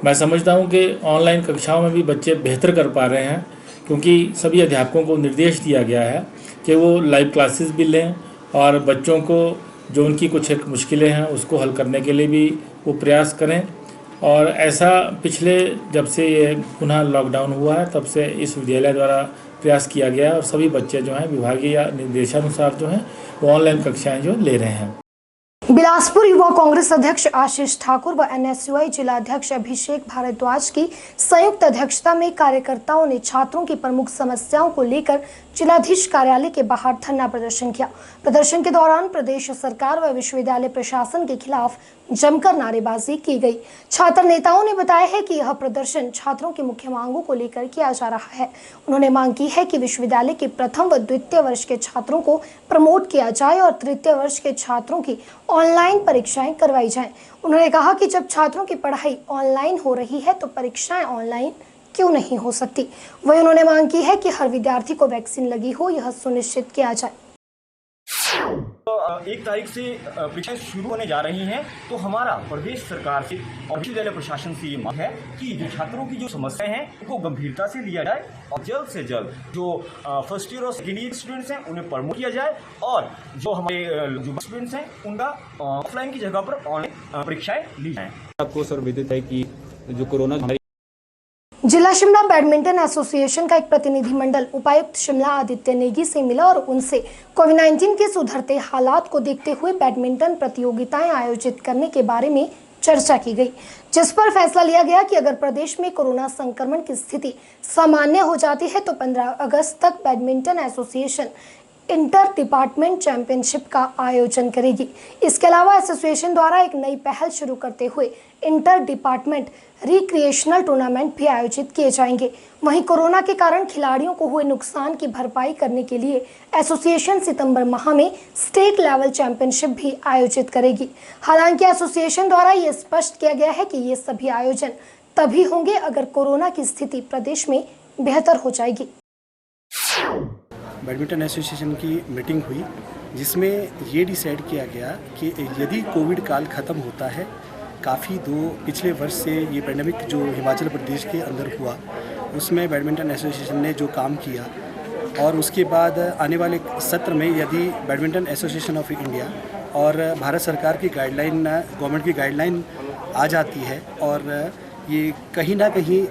मैं समझता हूँ कि ऑनलाइन कक्षाओं में भी बच्चे बेहतर कर पा रहे हैं, क्योंकि सभी अध्यापकों को निर्देश दिया गया है कि वो लाइव क्लासेस भी लें और बच्चों को जो उनकी कुछ एक मुश्किलें हैं उसको हल करने के लिए भी वो प्रयास करें। और ऐसा पिछले जब से ये पुनः लॉकडाउन हुआ है तब से इस विद्यालय द्वारा प्रयास किया गया है और सभी बच्चे जो हैं विभागीय निर्देशानुसार जो हैं वो ऑनलाइन कक्षाएँ जो ले रहे हैं। बिलासपुर युवा कांग्रेस अध्यक्ष आशीष ठाकुर व एनएसयूआई जिला अध्यक्ष अभिषेक भारद्वाज की संयुक्त अध्यक्षता में कार्यकर्ताओं ने छात्रों की प्रमुख समस्याओं को लेकर जिलाधीश कार्यालय के बाहर धरना प्रदर्शन किया। प्रदर्शन के दौरान प्रदेश सरकार व विश्वविद्यालय प्रशासन के खिलाफ जमकर नारेबाजी की गई। छात्र नेताओं ने बताया है कि यह प्रदर्शन छात्रों की मुख्य मांगों को लेकर किया जा रहा है। उन्होंने मांग की है कि विश्वविद्यालय के प्रथम व द्वितीय वर्ष के छात्रों को प्रमोट किया जाए और तृतीय वर्ष के छात्रों की ऑनलाइन परीक्षाएं करवाई जाएं। उन्होंने कहा कि जब छात्रों की पढ़ाई ऑनलाइन हो रही है तो परीक्षाएं ऑनलाइन क्यों नहीं हो सकती। वही उन्होंने मांग की है कि हर विद्यार्थी को वैक्सीन लगी हो, यह सुनिश्चित किया जाए। 1 तारीख से परीक्षाएं शुरू होने जा रही हैं, तो हमारा प्रदेश सरकार से और विश्वविद्यालय प्रशासन से ये मांग है कि जो छात्रों की जो समस्याएं हैं उनको गंभीरता से लिया जाए और जल्द से जल्द जो फर्स्ट ईयर और सेकेंड ईयर स्टूडेंट्स हैं उन्हें प्रमोट किया जाए और जो हमारे जो स्टूडेंट्स हैं उनका ऑफलाइन की जगह पर ऑनलाइन परीक्षाएं ली जाएँ। आपको सर विदित है कि जो कोरोना जिला शिमला बैडमिंटन एसोसिएशन का एक प्रतिनिधिमंडल उपायुक्त शिमला आदित्य नेगी से मिला और उनसे कोविड-19 के सुधरते हालात को देखते हुए बैडमिंटन प्रतियोगिताएं आयोजित करने के बारे में चर्चा की गई, जिस पर फैसला लिया गया कि अगर प्रदेश में कोरोना संक्रमण की स्थिति सामान्य हो जाती है तो 15 अगस्त तक badminton association inter department championship का आयोजन करेगी। इसके अलावा एसोसिएशन द्वारा एक नई पहल शुरू करते हुए इंटर डिपार्टमेंट रिक्रिएशनल टूर्नामेंट भी आयोजित किए जाएंगे। वहीं कोरोना के कारण खिलाड़ियों को हुए नुकसान की भरपाई करने के लिए एसोसिएशन सितंबर माह में स्टेट लेवल चैंपियनशिप भी आयोजित करेगी। हालांकि एसोसिएशन द्वारा ये स्पष्ट किया गया है कि ये सभी आयोजन तभी होंगे अगर कोरोना की स्थिति प्रदेश में बेहतर हो जाएगी। बैडमिंटन एसोसिएशन की मीटिंग हुई जिसमें ये डिसाइड किया गया कि यदि कोविड काल ख़त्म होता है, काफ़ी पिछले वर्ष से ये पैंडेमिक जो हिमाचल प्रदेश के अंदर हुआ उसमें बैडमिंटन एसोसिएशन ने जो काम किया और उसके बाद आने वाले सत्र में यदि बैडमिंटन एसोसिएशन ऑफ इंडिया और भारत सरकार की गाइडलाइन, गवर्नमेंट की गाइडलाइन आ जाती है और ये कहीं ना कहीं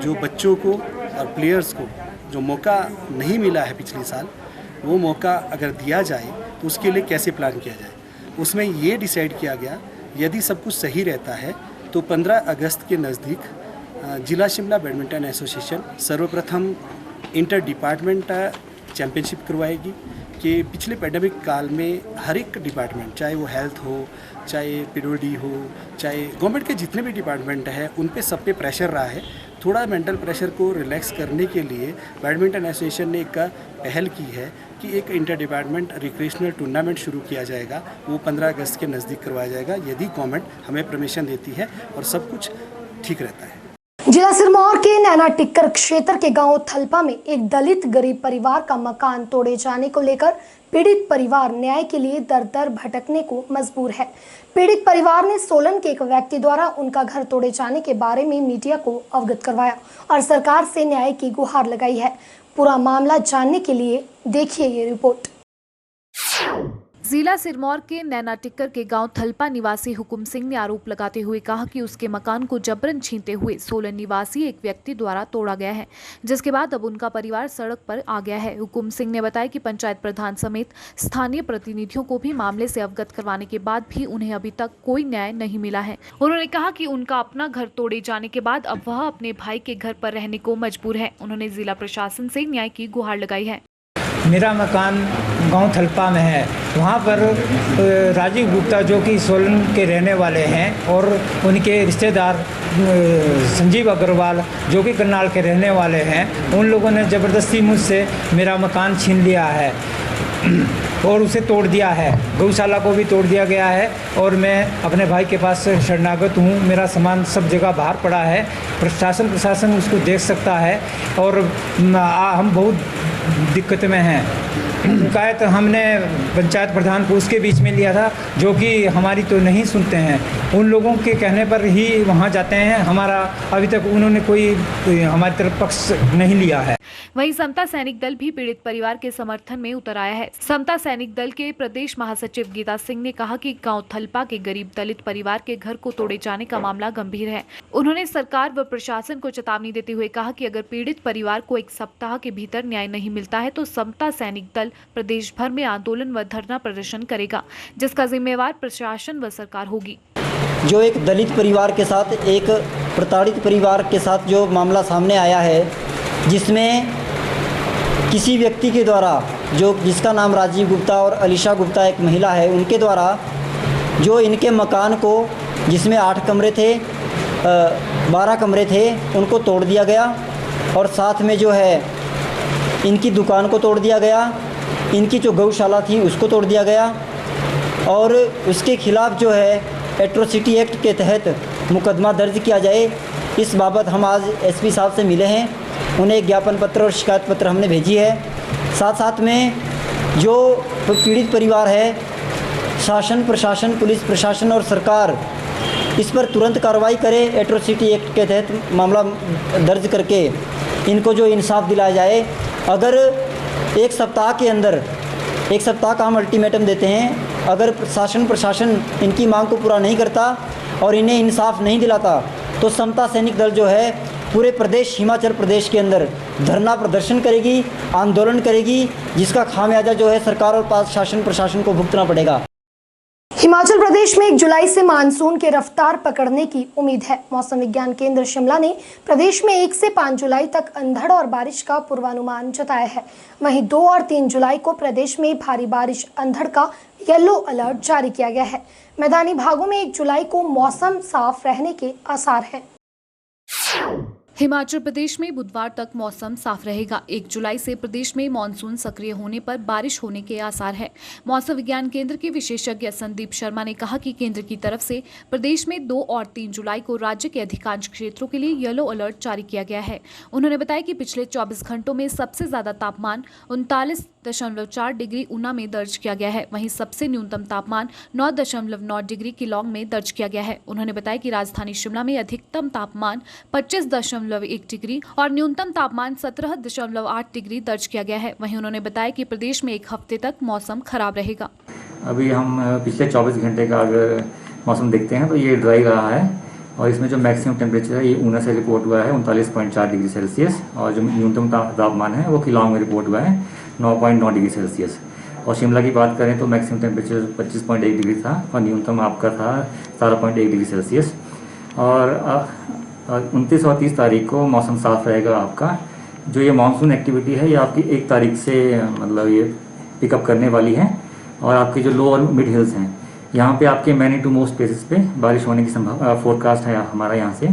जो बच्चों को और प्लेयर्स को जो मौका नहीं मिला है पिछले साल, वो मौका अगर दिया जाए तो उसके लिए कैसे प्लान किया जाए। उसमें ये डिसाइड किया गया यदि सब कुछ सही रहता है तो 15 अगस्त के नज़दीक जिला शिमला बैडमिंटन एसोसिएशन सर्वप्रथम इंटर डिपार्टमेंट चैम्पियनशिप करवाएगी कि पिछले पैंडेमिक काल में हर एक डिपार्टमेंट, चाहे वो हेल्थ हो, चाहे पीडब्ल्यूडी हो, चाहे गवर्नमेंट के जितने भी डिपार्टमेंट हैं, उन पे सब पे प्रेशर रहा है। थोड़ा मेंटल प्रेशर को रिलैक्स करने के लिए बैडमिंटन एसोसिएशन ने एक पहल की है कि एक इंटर डिपार्टमेंट रिक्रिएशनल टूर्नामेंट शुरू किया जाएगा। वो 15 अगस्त के नज़दीक करवाया जाएगा यदि गवर्नमेंट हमें परमिशन देती है और सब कुछ ठीक रहता है। जिला सिरमौर के नैना टिक्कर क्षेत्र के गांव थलपा में एक दलित गरीब परिवार का मकान तोड़े जाने को लेकर पीड़ित परिवार न्याय के लिए दर दर भटकने को मजबूर है। पीड़ित परिवार ने सोलन के एक व्यक्ति द्वारा उनका घर तोड़े जाने के बारे में मीडिया को अवगत करवाया और सरकार से न्याय की गुहार लगाई है। पूरा मामला जानने के लिए देखिए ये रिपोर्ट। जिला सिरमौर के नैना टिक्कर के गांव थलपा निवासी हुकुम सिंह ने आरोप लगाते हुए कहा कि उसके मकान को जबरन छीनते हुए सोलन निवासी एक व्यक्ति द्वारा तोड़ा गया है, जिसके बाद अब उनका परिवार सड़क पर आ गया है। हुकुम सिंह ने बताया कि पंचायत प्रधान समेत स्थानीय प्रतिनिधियों को भी मामले से अवगत करवाने के बाद भी उन्हें अभी तक कोई न्याय नहीं मिला है। उन्होंने कहा कि उनका अपना घर तोड़े जाने के बाद अब वह अपने भाई के घर पर रहने को मजबूर है। उन्होंने जिला प्रशासन से न्याय की गुहार लगाई है। मेरा मकान गांव थलपा में है। वहाँ पर राजीव गुप्ता जो कि सोलन के रहने वाले हैं और उनके रिश्तेदार संजीव अग्रवाल जो कि करनाल के रहने वाले हैं, उन लोगों ने ज़बरदस्ती मुझसे मेरा मकान छीन लिया है और उसे तोड़ दिया है। गौशाला को भी तोड़ दिया गया है और मैं अपने भाई के पास शरणागत हूँ। मेरा सामान सब जगह बाहर पड़ा है। प्रशासन उसको देख सकता है और हम बहुत दिक्कत में हैं। शिकायत हमने पंचायत प्रधान को उसके बीच में लिया था, जो कि हमारी तो नहीं सुनते हैं। उन लोगों के कहने पर ही वहाँ जाते हैं। हमारा अभी तक उन्होंने कोई हमारी तरफ पक्ष नहीं लिया है। वहीं समता सैनिक दल भी पीड़ित परिवार के समर्थन में उतर आया है। समता सैनिक दल के प्रदेश महासचिव गीता सिंह ने कहा कि गांव थलपा के गरीब दलित परिवार के घर को तोड़े जाने का मामला गंभीर है। उन्होंने सरकार व प्रशासन को चेतावनी देते हुए कहा कि अगर पीड़ित परिवार को 1 सप्ताह के भीतर न्याय नहीं मिलता है तो समता सैनिक दल प्रदेश भर में आंदोलन व धरना प्रदर्शन करेगा, जिसका जिम्मेवार प्रशासन व सरकार होगी। जो एक दलित परिवार के साथ, एक प्रताड़ित परिवार के साथ जो मामला सामने आया है, जिसमें किसी व्यक्ति के द्वारा, जिसका नाम राजीव गुप्ता और अलीशा गुप्ता एक महिला है, उनके द्वारा जो इनके मकान को, जिसमें 8 कमरे थे, 12 कमरे थे, उनको तोड़ दिया गया और साथ में जो है इनकी दुकान को तोड़ दिया गया, इनकी जो गौशाला थी उसको तोड़ दिया गया और उसके खिलाफ़ जो है एट्रोसिटी एक्ट के तहत मुकदमा दर्ज किया जाए। इस बाबत हम आज एसपी साहब से मिले हैं, उन्हें ज्ञापन पत्र और शिकायत पत्र हमने भेजी है। साथ साथ में जो पीड़ित परिवार है शासन प्रशासन, पुलिस प्रशासन और सरकार इस पर तुरंत कार्रवाई करे। एट्रोसिटी एक्ट के तहत मामला दर्ज करके इनको जो इंसाफ दिलाया जाए। अगर एक सप्ताह के अंदर, एक सप्ताह का हम अल्टीमेटम देते हैं, अगर शासन प्रशासन इनकी मांग को पूरा नहीं करता और इन्हें इंसाफ नहीं दिलाता तो समता सैनिक दल जो है पूरे प्रदेश हिमाचल प्रदेश के अंदर धरना प्रदर्शन करेगी, आंदोलन करेगी, जिसका खामियाजा जो है सरकार और शासन प्रशासन को भुगतना पड़ेगा। हिमाचल प्रदेश में 1 जुलाई से मानसून की रफ्तार पकड़ने की उम्मीद है। मौसम विज्ञान केंद्र शिमला ने प्रदेश में 1 से 5 जुलाई तक अंधड़ और बारिश का पूर्वानुमान जताया है। वहीं 2 और 3 जुलाई को प्रदेश में भारी बारिश, अंधड़ का येलो अलर्ट जारी किया गया है। मैदानी भागों में 1 जुलाई को मौसम साफ रहने के आसार हैं। हिमाचल प्रदेश में बुधवार तक मौसम साफ रहेगा। 1 जुलाई से प्रदेश में मानसून सक्रिय होने पर बारिश होने के आसार है। मौसम विज्ञान केंद्र के विशेषज्ञ संदीप शर्मा ने कहा कि केंद्र की तरफ से प्रदेश में 2 और 3 जुलाई को राज्य के अधिकांश क्षेत्रों के लिए येलो अलर्ट जारी किया गया है। उन्होंने बताया कि पिछले 24 घंटों में सबसे ज्यादा तापमान 39.4 डिग्री ऊना में दर्ज किया गया है। वहीं सबसे न्यूनतम तापमान 9.9 डिग्री किलोंग में दर्ज किया गया है। उन्होंने बताया कि राजधानी शिमला में अधिकतम तापमान 25.1 डिग्री और न्यूनतम तापमान 17.8 डिग्री दर्ज किया गया है। वहीं उन्होंने बताया कि प्रदेश में 1 हफ्ते तक मौसम खराब रहेगा। अभी हम पिछले 24 घंटे का अगर मौसम देखते हैं तो ये ड्राई रहा है और इसमें जो मैक्सिमम टेम्परेचर है ये ऊना से रिपोर्ट हुआ है 39.4 डिग्री सेल्सियस और जो न्यूनतम तापमान है वो किलोंग में रिपोर्ट हुआ है 9.9 डिग्री सेल्सियस। और शिमला की बात करें तो मैक्सिमम टेम्परेचर 25.1 डिग्री था और न्यूनतम आपका था 17.1 डिग्री सेल्सियस। और 29 और 30 तारीख को मौसम साफ रहेगा आपका। जो ये मानसून एक्टिविटी है ये आपकी 1 तारीख से मतलब ये पिकअप करने वाली है और आपके जो लो और मिड हिल्स हैं यहाँ पे आपके मैनी टू मोस्ट प्लेसेस पे बारिश होने की फोरकास्ट है हमारा यहाँ से।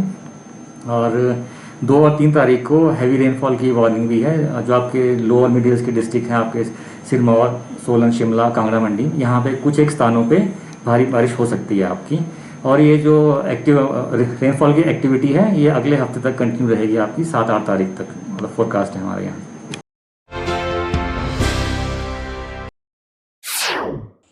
और 2 और 3 तारीख को हैवी रेनफॉल की वार्निंग भी है। जो आपके लो और मिड हिल्स के डिस्ट्रिक्ट हैं आपके सिरमौर, सोलन, शिमला, कांगड़ा मंडी, यहाँ पे कुछ एक स्थानों पे भारी बारिश हो सकती है आपकी। और ये जो रेनफॉल की एक्टिविटी है ये अगले हफ्ते तक कंटिन्यू रहेगी आपकी 7-8 तारीख तक, मतलब फोरकास्ट है हमारे यहाँ।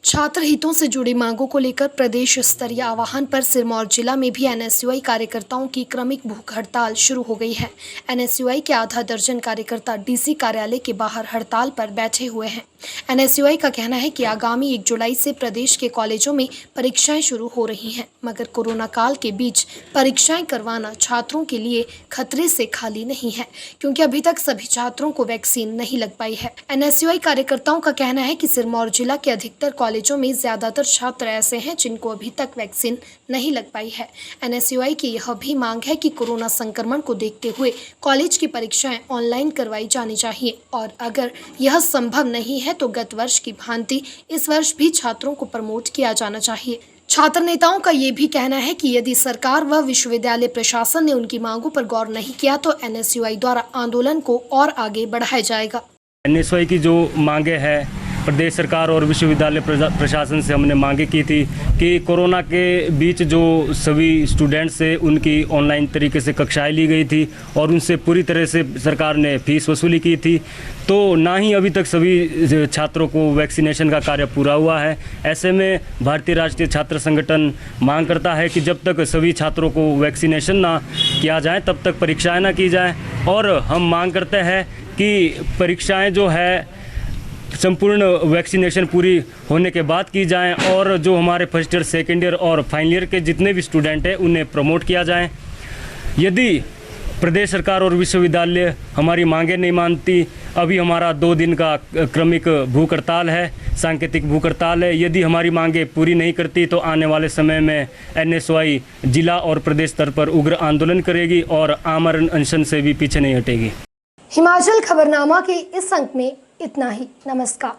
छात्र हितों से जुड़ी मांगों को लेकर प्रदेश स्तरीय आह्वान पर सिरमौर जिला में भी एनएसयूआई कार्यकर्ताओं की क्रमिक भूख हड़ताल शुरू हो गई है। एनएसयूआई के आधा दर्जन कार्यकर्ता डीसी कार्यालय के बाहर हड़ताल पर बैठे हुए हैं। एनएसयूआई का कहना है कि आगामी 1 जुलाई से प्रदेश के कॉलेजों में परीक्षाएं शुरू हो रही हैं, मगर कोरोना काल के बीच परीक्षाएं करवाना छात्रों के लिए खतरे से खाली नहीं है, क्योंकि अभी तक सभी छात्रों को वैक्सीन नहीं लग पाई है। एनएसयूआई कार्यकर्ताओं का कहना है कि सिरमौर जिला के अधिकतर कॉलेजों में ज्यादातर छात्र ऐसे हैं जिनको अभी तक वैक्सीन नहीं लग पाई है। एनएसयूआई की यह भी मांग है कि कोरोना संक्रमण को देखते हुए कॉलेज की परीक्षाएं ऑनलाइन करवाई जानी चाहिए और अगर यह संभव नहीं है तो गत वर्ष की भांति इस वर्ष भी छात्रों को प्रमोट किया जाना चाहिए। छात्र नेताओं का ये भी कहना है कि यदि सरकार व विश्वविद्यालय प्रशासन ने उनकी मांगों पर गौर नहीं किया तो एनएसयूआई द्वारा आंदोलन को और आगे बढ़ाया जाएगा। एनएसयूआई की जो मांगे है प्रदेश सरकार और विश्वविद्यालय प्रशासन से हमने मांगे की थी कि कोरोना के बीच जो सभी स्टूडेंट्स से उनकी ऑनलाइन तरीके से कक्षाएं ली गई थी और उनसे पूरी तरह से सरकार ने फीस वसूली की थी, तो ना ही अभी तक सभी छात्रों को वैक्सीनेशन का कार्य पूरा हुआ है। ऐसे में भारतीय राष्ट्रीय छात्र संगठन मांग करता है कि जब तक सभी छात्रों को वैक्सीनेशन ना किया जाए तब तक परीक्षाएँ ना की जाएँ। और हम मांग करते हैं कि परीक्षाएँ जो है संपूर्ण वैक्सीनेशन पूरी होने के बाद की जाएं और जो हमारे फर्स्ट ईयर, सेकेंड ईयर और फाइनल ईयर के जितने भी स्टूडेंट हैं उन्हें प्रमोट किया जाए। यदि प्रदेश सरकार और विश्वविद्यालय हमारी मांगें नहीं मानती, अभी हमारा 2 दिन का क्रमिक भूख हड़ताल है, सांकेतिक भूख हड़ताल है। यदि हमारी मांगें पूरी नहीं करती तो आने वाले समय में एनएसयूआई जिला और प्रदेश स्तर पर उग्र आंदोलन करेगी और आमरण अनशन से भी पीछे नहीं हटेगी। हिमाचल खबरनामा के इस अंक में इतना ही। नमस्कार।